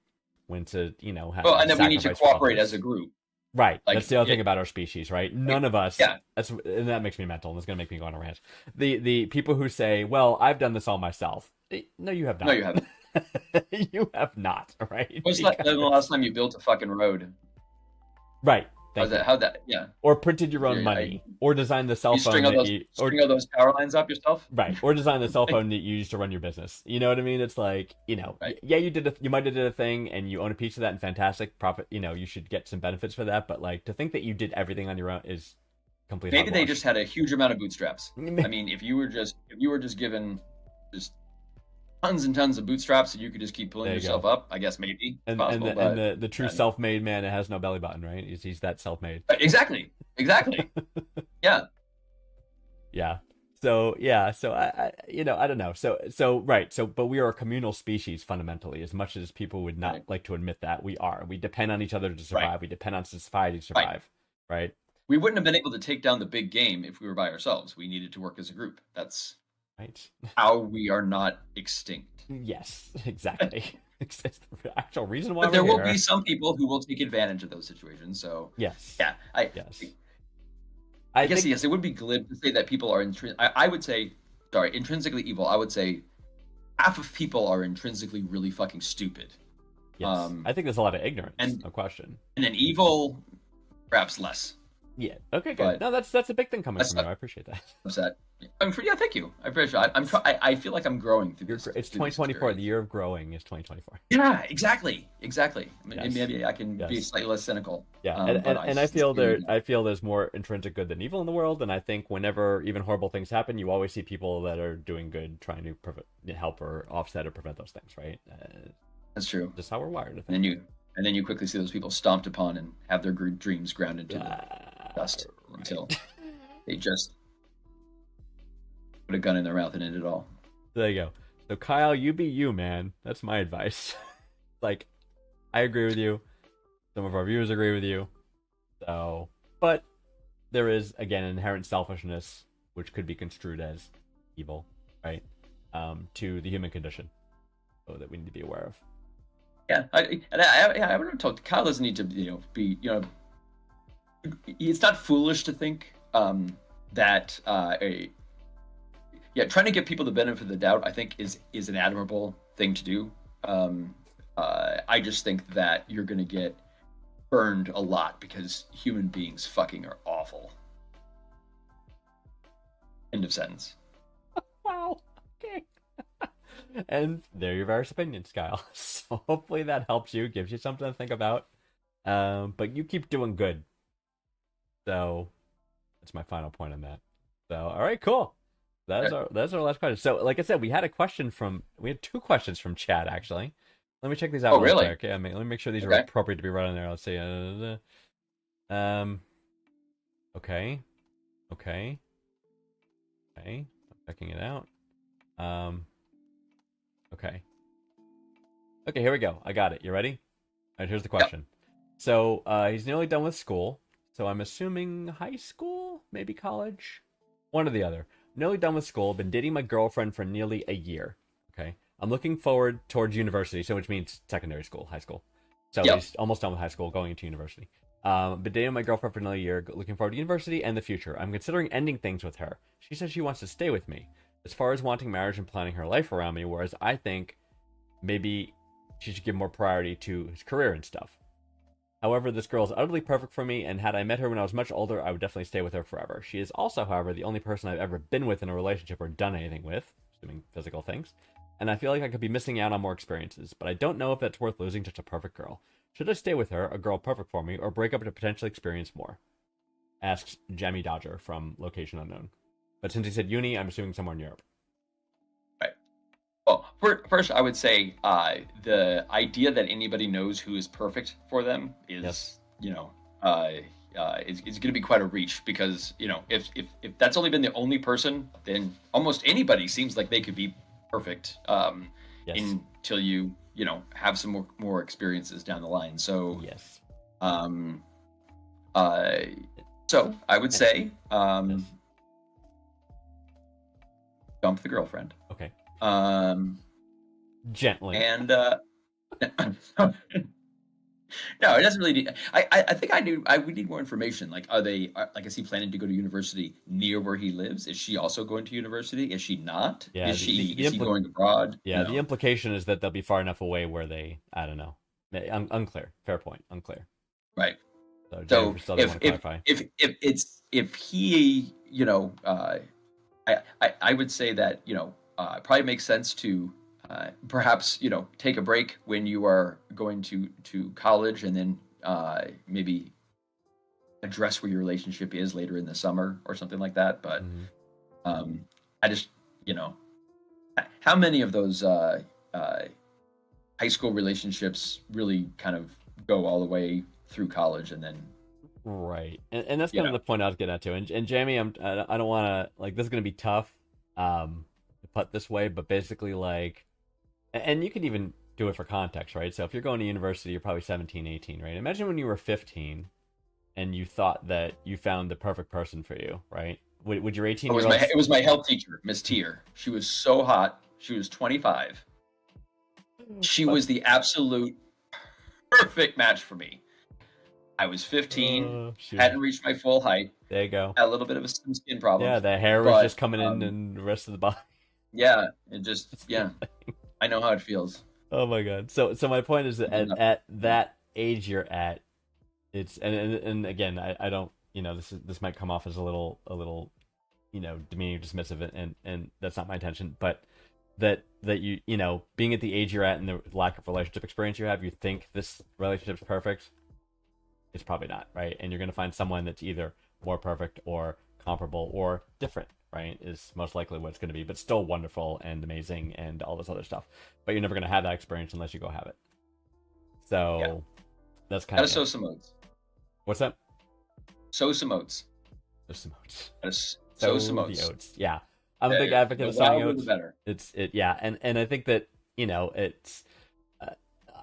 when to, have and then we need to cooperate as a group. Right. Like, that's the other thing about our species, right? None of us. Yeah. And that makes me mental, and it's going to make me go on a rant. The people who say, "Well, I've done this all myself." No, you have not. No, you haven't. You have not, right? When's the last time you built a fucking road? Right. How'd that? Yeah. Or printed your own money, or designed the cell phone string all those power lines up yourself. Right. Or design the cell phone that you use to run your business. You know what I mean? It's like, right. Yeah, you might have did a thing and you own a piece of that and fantastic profit. You should get some benefits for that. But like, to think that you did everything on your own is completely. Maybe they just had a huge amount of bootstraps. I mean, if you were just given just tons and tons of bootstraps and you could just keep pulling yourself up, I guess maybe. And the true self-made man has no belly button, right? He's that self-made. Exactly. Yeah. Yeah. So I don't know. But we are a communal species fundamentally. As much as people would not like to admit that, we are. We depend on each other to survive. Right. We depend on society to survive. Right. We wouldn't have been able to take down the big game if we were by ourselves. We needed to work as a group. That's right. How we are not extinct. Yes, exactly. It's the actual reason why. But there will be some people who will take advantage of those situations. So yes, yeah, I guess yes, it would be glib to say that people are I would say, intrinsically evil. I would say half of people are intrinsically really fucking stupid. Yes, I think there's a lot of ignorance, no question. And then evil, perhaps less. Yeah. Okay. Good. No, that's a big thing coming from you. I appreciate that. Upset. Yeah. Thank you. I appreciate it. I feel like I'm growing through this. It's 2024. The year of growing is 2024. Yeah. Exactly. Yes. Maybe I can be slightly less cynical. Yeah. And I feel there's more intrinsic good than evil in the world. And I think whenever even horrible things happen, you always see people that are doing good, trying to help or offset or prevent those things. Right. That's true. Just how we're wired. I think. And then you quickly see those people stomped upon and have their dreams ground into the dust until they just put a gun in their mouth and end it all. There you go. So Kyle, you be you, man. That's my advice. Like, I agree with you. Some of our viewers agree with you. So, but there is, again, inherent selfishness, which could be construed as evil, right? To the human condition, so that we need to be aware of. Yeah, I would have told Kyle doesn't need to, be, it's not foolish to think that, trying to give people the benefit of the doubt, I think is an admirable thing to do. I just think that you're going to get burned a lot because human beings fucking are awful. End of sentence. Wow. Okay. And there are your various opinions, Kyle. So hopefully that helps you, gives you something to think about. But you keep doing good. So that's my final point on that. So, all right, cool. That's our last question. So, like I said, we had two questions from chat actually. Let me check these out Oh, real really? quick. Yeah, let me make sure these are Okay. appropriate to be right on there. Let's see. Okay, okay, okay. I'm checking it out. Okay, okay. Here we go. I got it. You ready? All right. Here's the question. So, he's nearly done with school. So I'm assuming high school, maybe college, one or the other. Nearly done with school. Been dating my girlfriend for nearly a year. Okay. I'm looking forward towards university, so which means secondary school, high school. So Yep. he's almost done with high school, going into university. Been dating my girlfriend for another year, looking forward to university and the future. I'm considering ending things with her. She says she wants to stay with me. As far as wanting marriage and planning her life around me, whereas I think maybe she should give more priority to his career and stuff. However, this girl is utterly perfect for me, and had I met her when I was much older, I would definitely stay with her forever. She is also, however, the only person I've ever been with in a relationship or done anything with, assuming physical things, and I feel like I could be missing out on more experiences, but I don't know if that's worth losing such a perfect girl. Should I stay with her, a girl perfect for me, or break up to potentially experience more? Asks Jamie Dodger from Location Unknown. But since he said uni, I'm assuming somewhere in Europe. Right. Well, first, I would say the idea that anybody knows who is perfect for them is, Yes. is going to be quite a reach because if that's only been the only person, then almost anybody seems like they could be perfect Yes. until you have some more experiences down the line. So Yes. um, so I would say Yes. dump the girlfriend. Okay. And Gently. no, it doesn't really need. I think I would need more information. Like, like, is he planning to go to university near where he lives? Is she also going to university? Is she not? Yeah, Is the he going abroad? Yeah, the implication is that they'll be far enough away where I don't know. Unclear. Fair point. Unclear. Right. So, So Jennifer still doesn't want to clarify. if he I would say that it probably makes sense to perhaps take a break when you are going to college and then maybe address where your relationship is later in the summer or something like that. But Mhm. I just how many of those high school relationships really kind of go all the way through college and then Right, and that's kind of the point I was getting at too. And Jamie, I don't want to like this is gonna be tough, to put this way, but basically like, and you can even do it for context, right? So if you're going to university, you're probably 17, 18, right? Imagine when you were 15, and you thought that you found the perfect person for you, right? Would your 18-year-old? it was my health teacher, Miss Tier. She was so hot. She was 25. She was the absolute perfect match for me. I was 15, hadn't reached my full height, There you go. had a little bit of some skin problems. Yeah, the hair was but, just coming in, and the rest of the body. Yeah, I know how it feels. Oh my god. So my point is that at that age you're at, it's and again, I don't, this might come off as a little demeaning, dismissive, and that's not my intention, but that you being at the age you're at and the lack of relationship experience you have, you think this relationship's perfect. It's probably not, right? And you're going to find someone that's either more perfect or comparable or different, right? Is most likely what it's going to be, but still wonderful and amazing and all this other stuff. But you're never going to have that experience unless you go have it. So that's kind Gotta of sow some oats. What's that? Sow some oats. There's some oats. Gotta sow some the oats. oats. Yeah, I'm a big advocate of sowing wilder, oats. the better. Yeah, and I think that it's.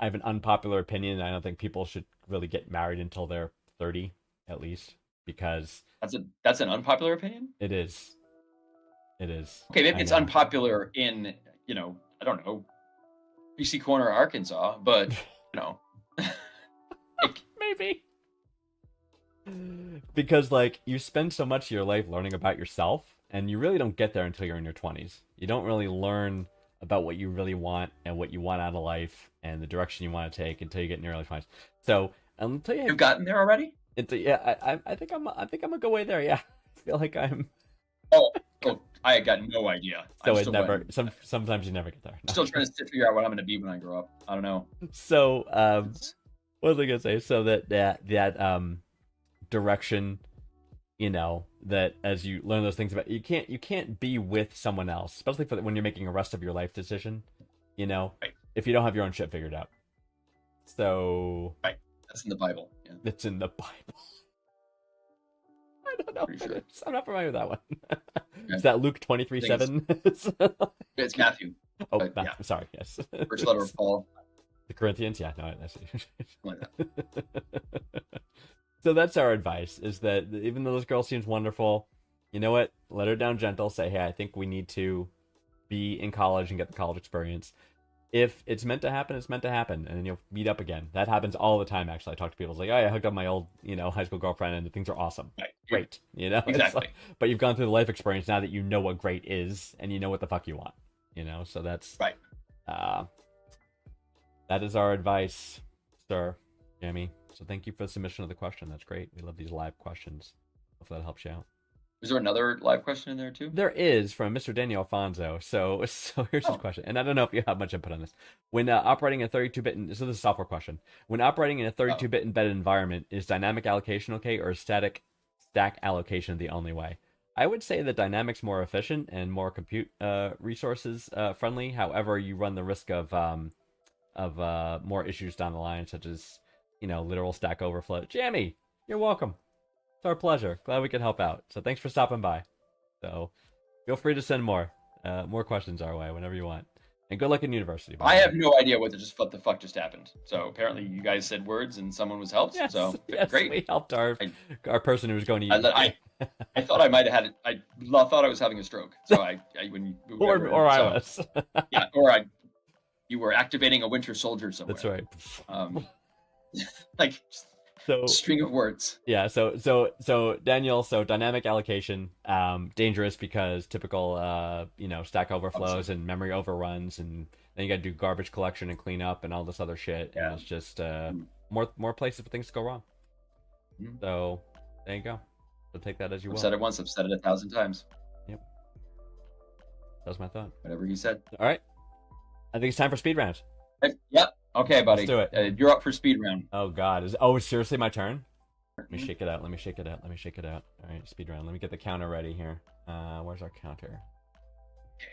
I have an unpopular opinion. I don't think people should really get married until they're 30, at least, because that's an unpopular opinion. it is. It is. Okay, maybe I it's know. unpopular in I don't know, BC Corner, Arkansas, but Maybe. Because like you spend so much of your life learning about yourself, and you really don't get there until you're in your 20s. You don't really learn about what you really want and what you want out of life and the direction you want to take until you get in your early 20s. So until you've gotten there already. I think I'm a good way there. Yeah, I feel like I'm. Oh, I got no idea. So I'm it still never. waiting. Sometimes you never get there. I'm still trying to figure out what I'm going to be when I grow up. I don't know. So what was I gonna say? So that direction you know, that as you learn those things about, you can't be with someone else, especially when you're making a rest of your life decision, you know, Right. if you don't have your own shit figured out. So Right. That's in the Bible. Yeah. it's in the Bible. I don't know. Pretty sure. I'm not familiar with that one. Okay. Is that Luke 23:7? It's Matthew. Oh, But, yeah. sorry. Yes. First letter of Paul. The Corinthians. Yeah, no, I see. Like that. So that's our advice: is that even though this girl seems wonderful, you know what? Let her down gentle. Say, hey, I think we need to be in college and get the college experience. If it's meant to happen, it's meant to happen, and then you'll meet up again. That happens all the time. Actually, I talk to people. It's like, oh, yeah, I hooked up my old, high school girlfriend, and things are awesome. Right. Great, It's Exactly. like, but you've gone through the life experience now that you know what great is, and you know what the fuck you want. So that's Right. That is our advice, sir, Jamie. So thank you for the submission of the question. That's great. We love these live questions. Hopefully that helps you out. Is there another live question in there too? There is, from Mr. Daniel Alfonso. So here's his question, and I don't know if you have much input on this. When operating a 32-bit, so this is a software question. When operating in a 32-bit embedded environment, is dynamic allocation okay, or is static stack allocation the only way? I would say that dynamic's more efficient and more compute resources friendly. However, you run the risk of more issues down the line, such as literal stack overflow. Jamie, you're welcome. It's our pleasure. Glad we could help out. So thanks for stopping by. So feel free to send more questions our way whenever you want. And good luck in university. I have no idea what the fuck just happened. So apparently you guys said words and someone was helped. Yes, So yes, great. we helped our person who was going to uni. I thought I might have had it. I thought I was having a stroke. So or I was. Yeah, you were activating a winter soldier somewhere. That's right. Like So string of words. yeah, so Daniel, so dynamic allocation, dangerous because typical stack overflows and memory overruns, and then you got to do garbage collection and cleanup and all this other shit, Yeah. and it's just more places for things to go wrong. Mhm. So there you go. So take that as you I've will. said it once. I've said it 1,000 times. That was my thought. Whatever you said. All right, I think it's time for speed round. Yep. Okay, buddy. Let's do it. You're up for speed round. Oh God, it's seriously my turn? Let me shake it out. All right, speed round. Let me get the counter ready here. Where's our counter? Okay.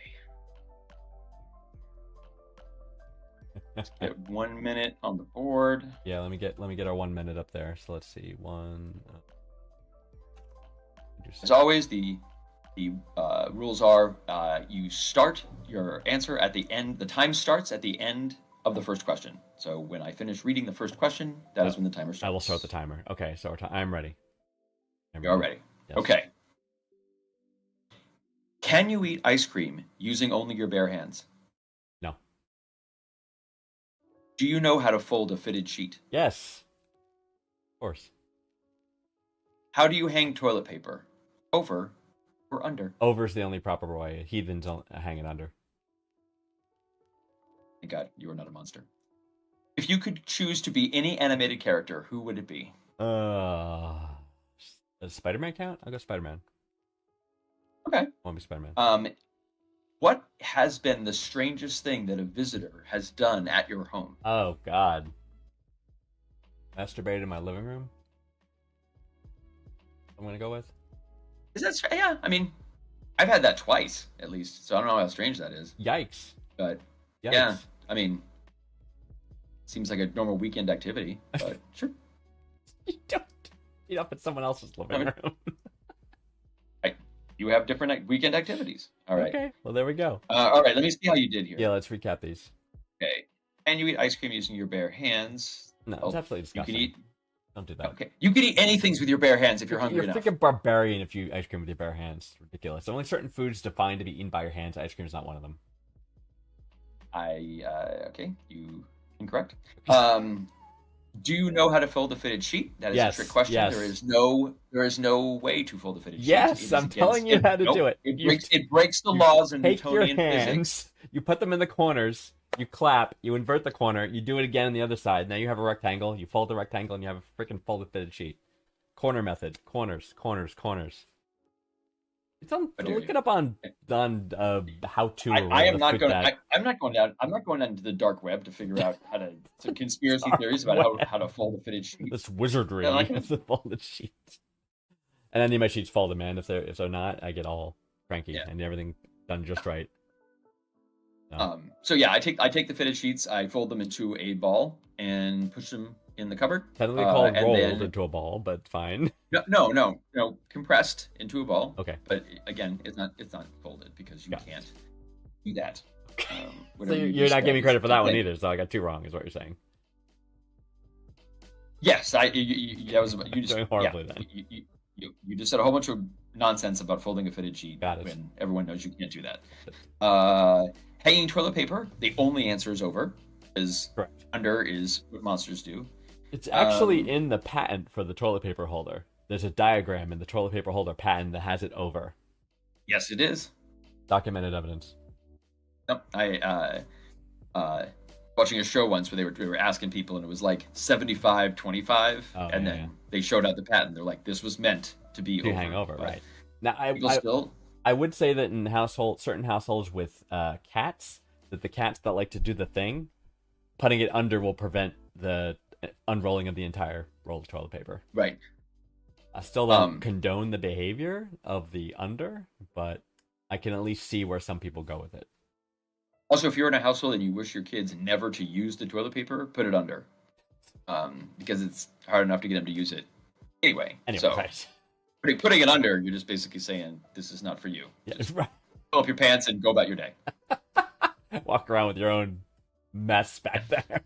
Get 1 minute on the board. Yeah, let me get our 1 minute up there. So let's see, one. As always, the rules are you start your answer at the end. The time starts at the end of the first question. So when I finish reading the first question, that is when the timer starts. I will start the timer. Okay, so I'm ready. You're ready. Yes. Okay. Can you eat ice cream using only your bare hands? No. Do you know how to fold a fitted sheet? Yes. Of course. How do you hang toilet paper? Over or under? Over's the only proper way. Heathens don't hang it under. Thank God, you are not a monster. If you could choose to be any animated character, who would it be? Does Spider-Man count? I'll go Spider-Man. Okay. Want to be Spider-Man. What has been the strangest thing that a visitor has done at your home? Oh God. Masturbated in my living room. I'm gonna go with. Is that strange? Yeah, I mean, I've had that twice at least, so I don't know how strange that is. Yikes. But Yikes. yeah, I mean, seems like a normal weekend activity. But sure. You don't eat up at someone else's living room. You have different weekend activities. All right. Okay. Well, there we go. All right. Let me see how you did here. Yeah, let's recap these. Okay. Can you eat ice cream using your bare hands? No, Oh, it's absolutely You disgusting. can eat. Don't do that. Okay. You can eat anything with your bare hands if you're hungry You're enough. freaking barbarian if you eat ice cream with your bare hands. It's ridiculous. Only certain foods defined to be eaten by your hands. Ice cream is not one of them. Okay. You incorrect. Do you know how to fold a fitted sheet? That is Yes, a trick question. yes. There is no way to fold a fitted sheet. Yes, It is I'm telling you against- how to do it. It breaks the laws in Take your Newtonian physics. hands, you put them in the corners, you clap, you invert the corner, you do it again on the other side. Now you have a rectangle, you fold the rectangle, and you have a freaking folded fitted sheet. Corner method. Corners. It's on. I dare Look you. it up on how to. I am not going. I'm not going down. I'm not going down to the dark web to figure out some conspiracy theories about how to fold a fitted sheet. This wizardry Yeah, like- of the folded sheet. And any of my sheets fold them in. If they're not, I get all cranky Yeah. and everything done just right. So yeah, I take the fitted sheets, I fold them into a ball and push them in the cupboard. Technically called and rolled then- into a ball, but fine. No, compressed into a ball. Okay. But again, it's not folded because you Got it. can't do that. So Whatever you you're just not giving me said. credit for that one Okay. either. So I got two wrong, is what you're saying. Yes, that was you just Doing horribly then. You just said a whole bunch of nonsense about folding a fitted sheet Got it. when everyone knows you can't do that. Hanging toilet paper, the only answer is over, because Correct. under is what monsters do. It's actually Um, in the patent for the toilet paper holder. There's a diagram in the toilet paper holder patent that has it over. Yes, it is. Documented evidence. Yep. I watching a show once where they were asking people, and it was like 75-25, Oh, and yeah, then yeah. they showed out the patent. They're like, this was meant to be To over. hang over, But right? Now people still. I would say that in certain households with cats, that the cats that like to do the thing, putting it under will prevent the unrolling of the entire roll of toilet paper. Right. I still don't condone the behavior of the under, but I can at least see where some people go with it. Also, if you're in a household and you wish your kids never to use the toilet paper, put it under, because it's hard enough to get them to use it anyway. So right. putting it under, you're just basically saying this is not for you. Yeah, right. Pull up your pants and go about your day. Walk around with your own mess back there.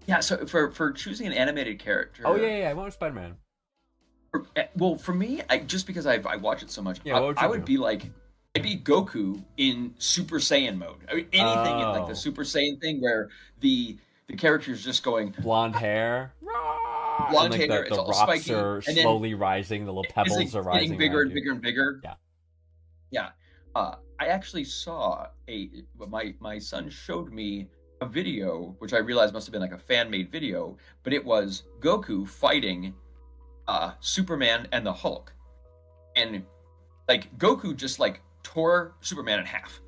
Yeah. So for choosing an animated character. Oh yeah, I went with Spider-Man. Well, for me, just because I watch it so much, Yeah, what would you I would do? be like, I'd be Goku in Super Saiyan mode. I mean, anything in like Oh. the Super Saiyan thing where the character is just going Blonde hair. blonde and, like, hair. The It's all rocks spiky, are and then slowly rising. The little it's pebbles like are rising. getting bigger around and you. bigger and bigger. Yeah. Yeah. I actually saw my son showed me a video, which I realized must have been like a fan made video, but it was Goku fighting Superman and the Hulk, and like Goku just like tore Superman in half.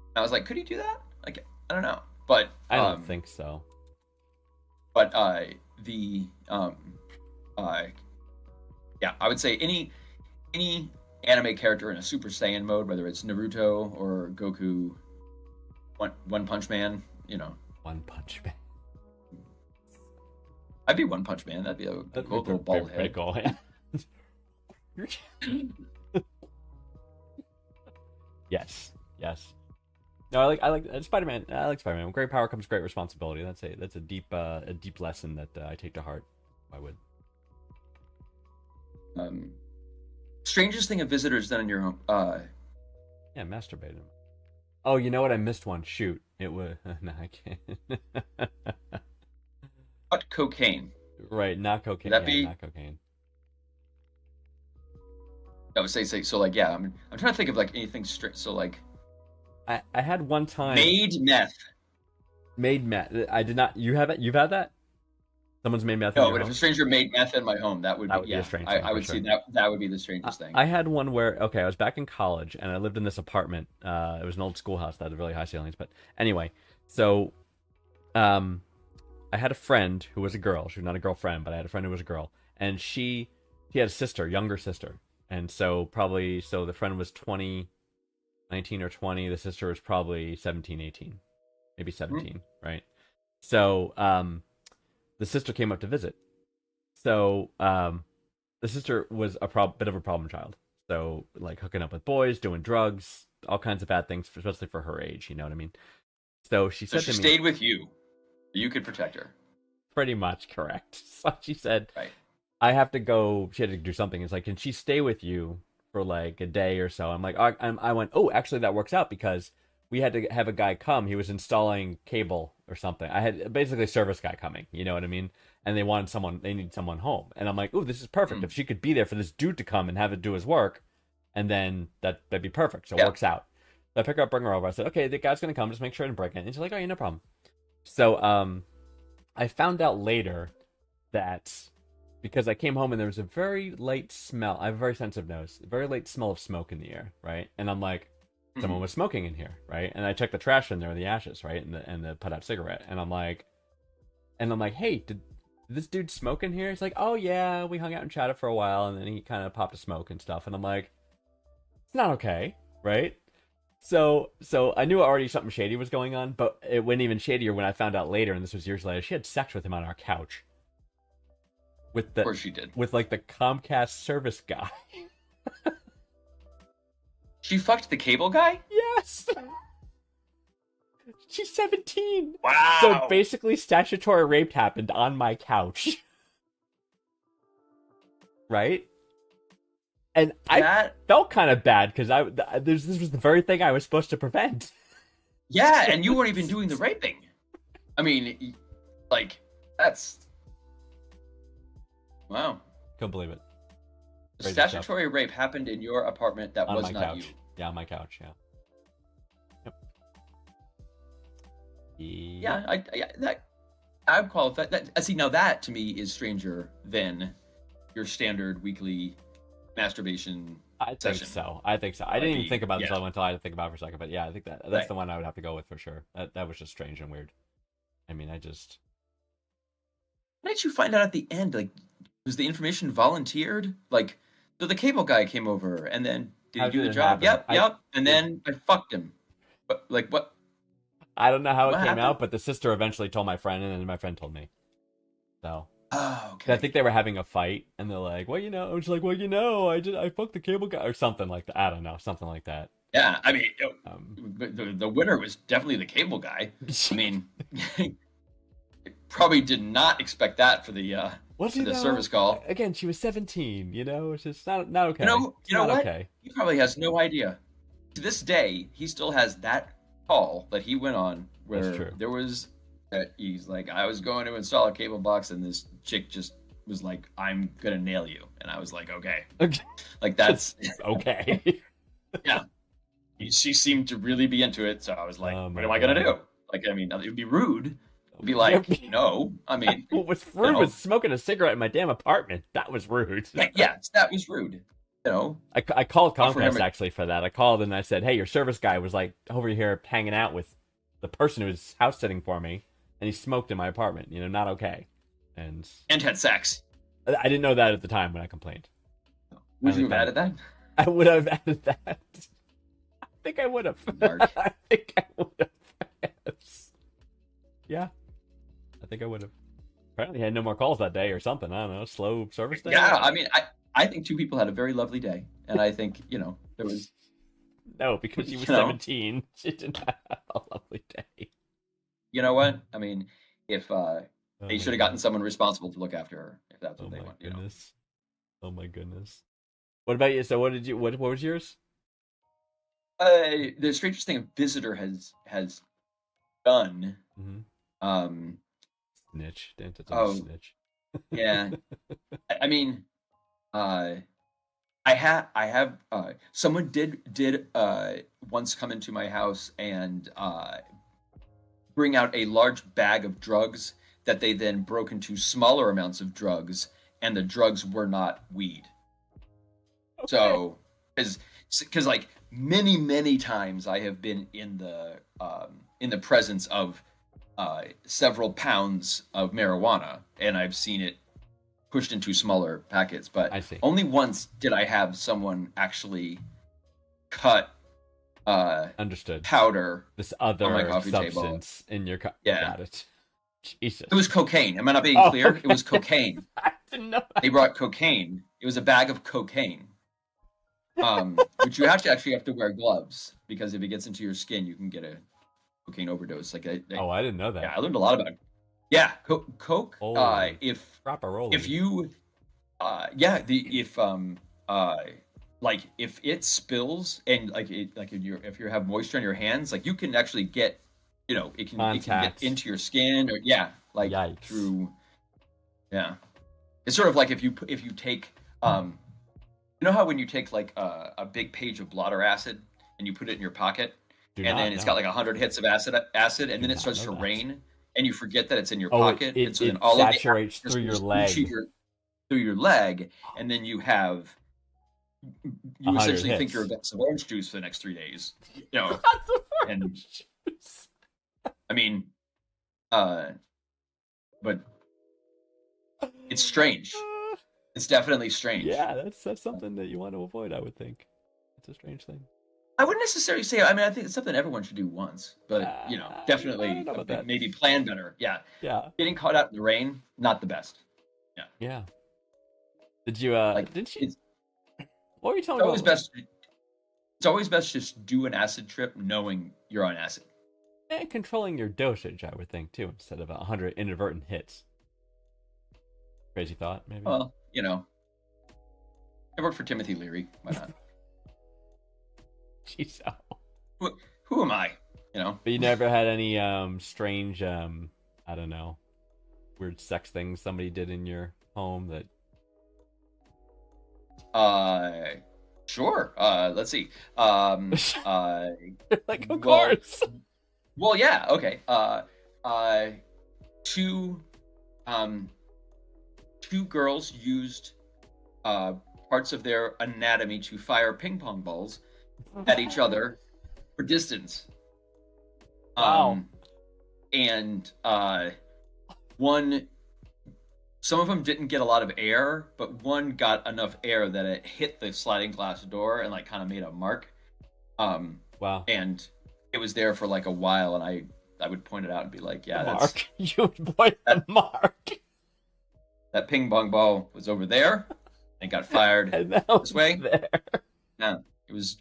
And I was like, could he do that? Like, I don't know, but I don't think so. But yeah, I would say any anime character in a Super Saiyan mode, whether it's Naruto or Goku, One Punch Man, One Punch Man. I'd be One Punch Man. That'd be a That'd cool be little bald pretty head. cool, yeah. Yes. No, I like Spider-Man. I like Spider-Man. With great power comes great responsibility. That's a deep lesson that I take to heart. I would. Strangest thing a visitor's done in your home. Yeah, masturbated. Oh, you know what? I missed one. Shoot, it was. No, I can't. What cocaine? Right, not cocaine. Would that Yeah, be- not cocaine. I would say so. Like, yeah, I'm trying to think of like anything straight. So like, I had one time made meth. made meth. I did not. You have it. You've had that. Someone's made meth. in No, your but if home? a stranger made meth in my home, that would That be, would be yeah. a strange I thing, for would say sure. that would be the strangest thing. I had one where I was back in college and I lived in this apartment. It was an old schoolhouse that had really high ceilings. But anyway, so I had a friend who was a girl. She was not a girlfriend, but I had a friend who was a girl, and she had a sister, younger sister, and so the friend was 19 or 20. The sister was probably 17, 18, maybe 17, right? So the sister came up to visit. So the sister was a bit of a problem child. So like hooking up with boys, doing drugs, all kinds of bad things, especially for her age. You know what I mean? So she So said she to me, stayed with you. You could protect her. pretty much correct. So she said, Right. I have to go. She had to do something. It's like, can she stay with you for like a day or so? I'm like, I went, oh, actually that works out because we had to have a guy come. He was installing cable or something. I had basically a service guy coming, you know what I mean? And they needed someone home. And I'm like, oh, this is perfect. If she could be there for this dude to come and have it do his work, and then that'd be perfect. So it Yeah. works out. So I pick her up, bring her over. I said, okay, the guy's going to come. Just make sure I didn't break it. And she's like, oh, yeah, no problem. So I found out later that because I came home and there was a very light smell. I have a very sensitive nose. A very light smell of smoke in the air, right? And I'm like, someone was smoking in here, right? And I checked the trash in there, the ashes, right? And the put out cigarette. And I'm like, hey, did this dude smoking here? He's like, oh yeah, we hung out and chatted for a while, and then he kind of popped a smoke and stuff. And I'm like, it's not okay, right? So I knew already something shady was going on, but it went even shadier when I found out later, and this was years later. She had sex with him on our couch. With Of course she did. with like the Comcast service guy. She fucked the cable guy? Yes. She's 17. Wow. So basically, statutory rape happened on my couch. Right? And I felt kind of bad because this was the very thing I was supposed to prevent. Yeah, and you weren't even doing the raping. I mean, like, that's... Wow. Couldn't believe it. The Crazy statutory rape happened in your apartment that On was my not couch. you. Yeah, on my couch, yeah. Yep. Yeah, I would qualify that. See, now that to me is stranger than your standard weekly masturbation I think session. so. I think so. I didn't even think about this other one until I had to think about it for a second. But yeah, I think that's Right. the one I would have to go with for sure. That was just strange and weird. I mean, How did you find out at the end? Like, was the information volunteered? Like, so the cable guy came over, and then did How he do did the it job? happen? Yep. And then I fucked him. But like, what? I don't know how it What came happened? out, but the sister eventually told my friend, and then my friend told me. So Oh, 'cause okay. I think they were having a fight, and they're like, "Well, she's like, well, I fucked the cable guy," or something like that. I don't know, something like that. Yeah, I mean, Um, the winner was definitely the cable guy. I mean, probably did not expect that for the What's for the service call. Again, she was 17. It's just not okay. You know Not what? okay. He probably has no idea. To this day, he still has that call that he went on That's where true. there was that he's like, I was going to install a cable box, and this chick just was like, I'm gonna nail you, and I was like, okay, like that's Okay. yeah. She seemed to really be into it, so I was like, Oh what my am I gonna God. do? Like, I mean, it would be rude. It'd be like, no. I mean, What was rude know. was smoking a cigarette in my damn apartment. That was rude. yeah, that was rude. You know, I called Oh, for him, Comcast actually for that. I called and I said, "Hey, your service guy was like over here hanging out with the person who was house sitting for me, and he smoked in my apartment. Not okay." And and had sex. I didn't know that at the time when I complained. Would you think have added that? I would have added that. I think I would have. Mark. I think I would have. Yes. Yeah, I think I would have. Apparently, he had no more calls that day or something. I don't know. Slow service day. Yeah, I mean, I think two people had a very lovely day, and I think there was. No, because she was You know. 17. She did not have a lovely day. You know what? I mean, if they Oh should my have gotten someone responsible to look after her, if that's Oh what they my want. goodness. Oh my goodness. What about you? So what was yours? The strangest thing a visitor has done. Mm-hmm. Snitch. Dance Oh. snitch. Yeah. I mean, I have someone did once come into my house and bring out a large bag of drugs that they then broke into smaller amounts of drugs, and the drugs were not weed. So, because like many times I have been in the presence of several pounds of marijuana, and I've seen it pushed into smaller packets. But I see. only once did I have someone actually cut Understood. powder. This other my coffee table. substance in your Yeah. Got it. Jesus. It was cocaine. Am I not being Oh, clear? okay. It was cocaine. I didn't know that. They brought cocaine. It was a bag of cocaine. Which you actually have to wear gloves, because if it gets into your skin, you can get a cocaine overdose. Oh, I didn't know that. yeah, I learned a lot about it. Yeah, coke. Holy If Frapparoli. you, like if it spills and if you have moisture on your hands, like you can actually get, it can Contact. get into your skin, or Yikes. through. Yeah, it's sort of like if you take you know how when you take like a big page of blotter acid and you put it in your pocket, Do and not then it's know. got like 100 hits of acid, and then it not starts know to that. rain, and you forget that it's in your Oh, pocket, it and so then it all of the saturates just through your goes leg. through your leg, and then you have you 100 essentially think hits. you're a glass of orange juice for the next 3 days. And I mean, but It's strange. It's definitely strange. Yeah, that's something that you want to avoid, I would think. It's a strange thing. I wouldn't necessarily say. I mean, I think it's something everyone should do once, but I definitely don't know about that. maybe plan better. Yeah, Yeah. getting caught out in the rain, not the best. Yeah. Did you Like, didn't you it's what were you telling it's always about? best. It's always best to just do an acid trip knowing you're on acid. And controlling your dosage, I would think too, instead of 100 inadvertent hits. Crazy thought, maybe. Well, I worked for Timothy Leary. Why not? Jeez. Who am I? But you never had any strange I don't know, weird sex things somebody did in your home that Sure. Let's see. like of Well, course. Well, yeah. Okay. Two girls used parts of their anatomy to fire ping pong balls at each other for distance. Wow. And some of them didn't get a lot of air, but one got enough air that it hit the sliding glass door and like kind of made a mark. Wow. And it was there for like a while, and I would point it out and be like, yeah, Mark. You would point the mark. that ping pong ball was over there and got fired And now this way. there. Yeah, it was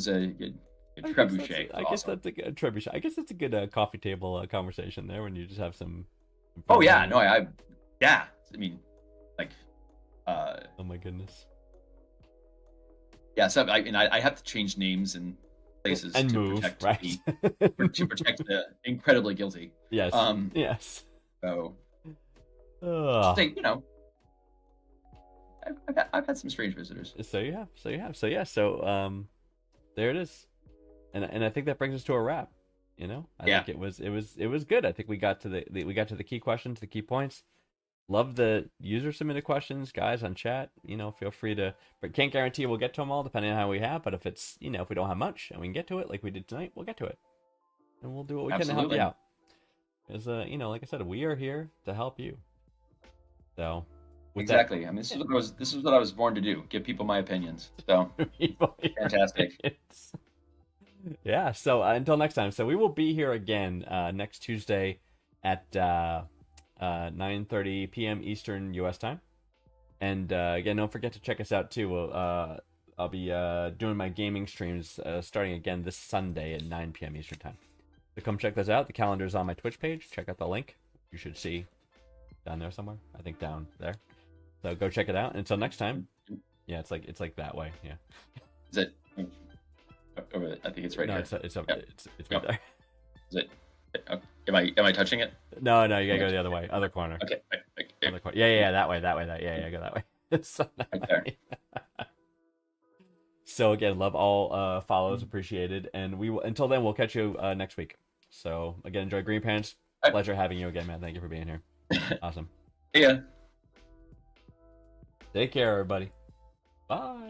a good I guess trebuchet. that's- I guess that's a good trebuchet. I guess that's a good coffee table conversation there when you just have some. Oh yeah, no, yeah. I mean, like, Oh my goodness. yeah. So I have to change names and places And to move, protect right? to protect the incredibly guilty. Yes. Yes. So Ugh. say, I've had some strange visitors. So you have. So yeah. So there it is, and I think that brings us to a wrap. I Yeah. think it was good. I think we got to the key questions, the key points. Love the user submitted questions, guys on chat. Feel free to, but can't guarantee we'll get to them all depending on how we have. But if it's if we don't have much and we can get to it like we did tonight, we'll get to it, and we'll do what we can to help Absolutely. you out. Because like I said, we are here to help you. So with that- Exactly. I mean, this is what I was born to do. Give people my opinions. So fantastic. Yeah, so until next time. So we will be here again next Tuesday at 9:30 p.m. Eastern U.S. time. And again, don't forget to check us out too. I'll be doing my gaming streams starting again this Sunday at 9 p.m. Eastern time. So come check those out. The calendar's on my Twitch page. Check out the link. You should see down there somewhere. I think down there. So go check it out. Until next time. Yeah, it's like that way. Yeah. Is it over there? I think it's right No, here. it's over. Yep. It's right there. Is it? Am I touching it? No, you gotta go the other way, other corner. Okay. Other corner. Yeah, that way. Yeah, go that way. So, Right there. so again, love all follows, appreciated, and we will. Until then, we'll catch you next week. So again, enjoy Green Pants. Right. Pleasure having you again, man. Thank you for being here. Awesome. Yeah. Take care, everybody. Bye.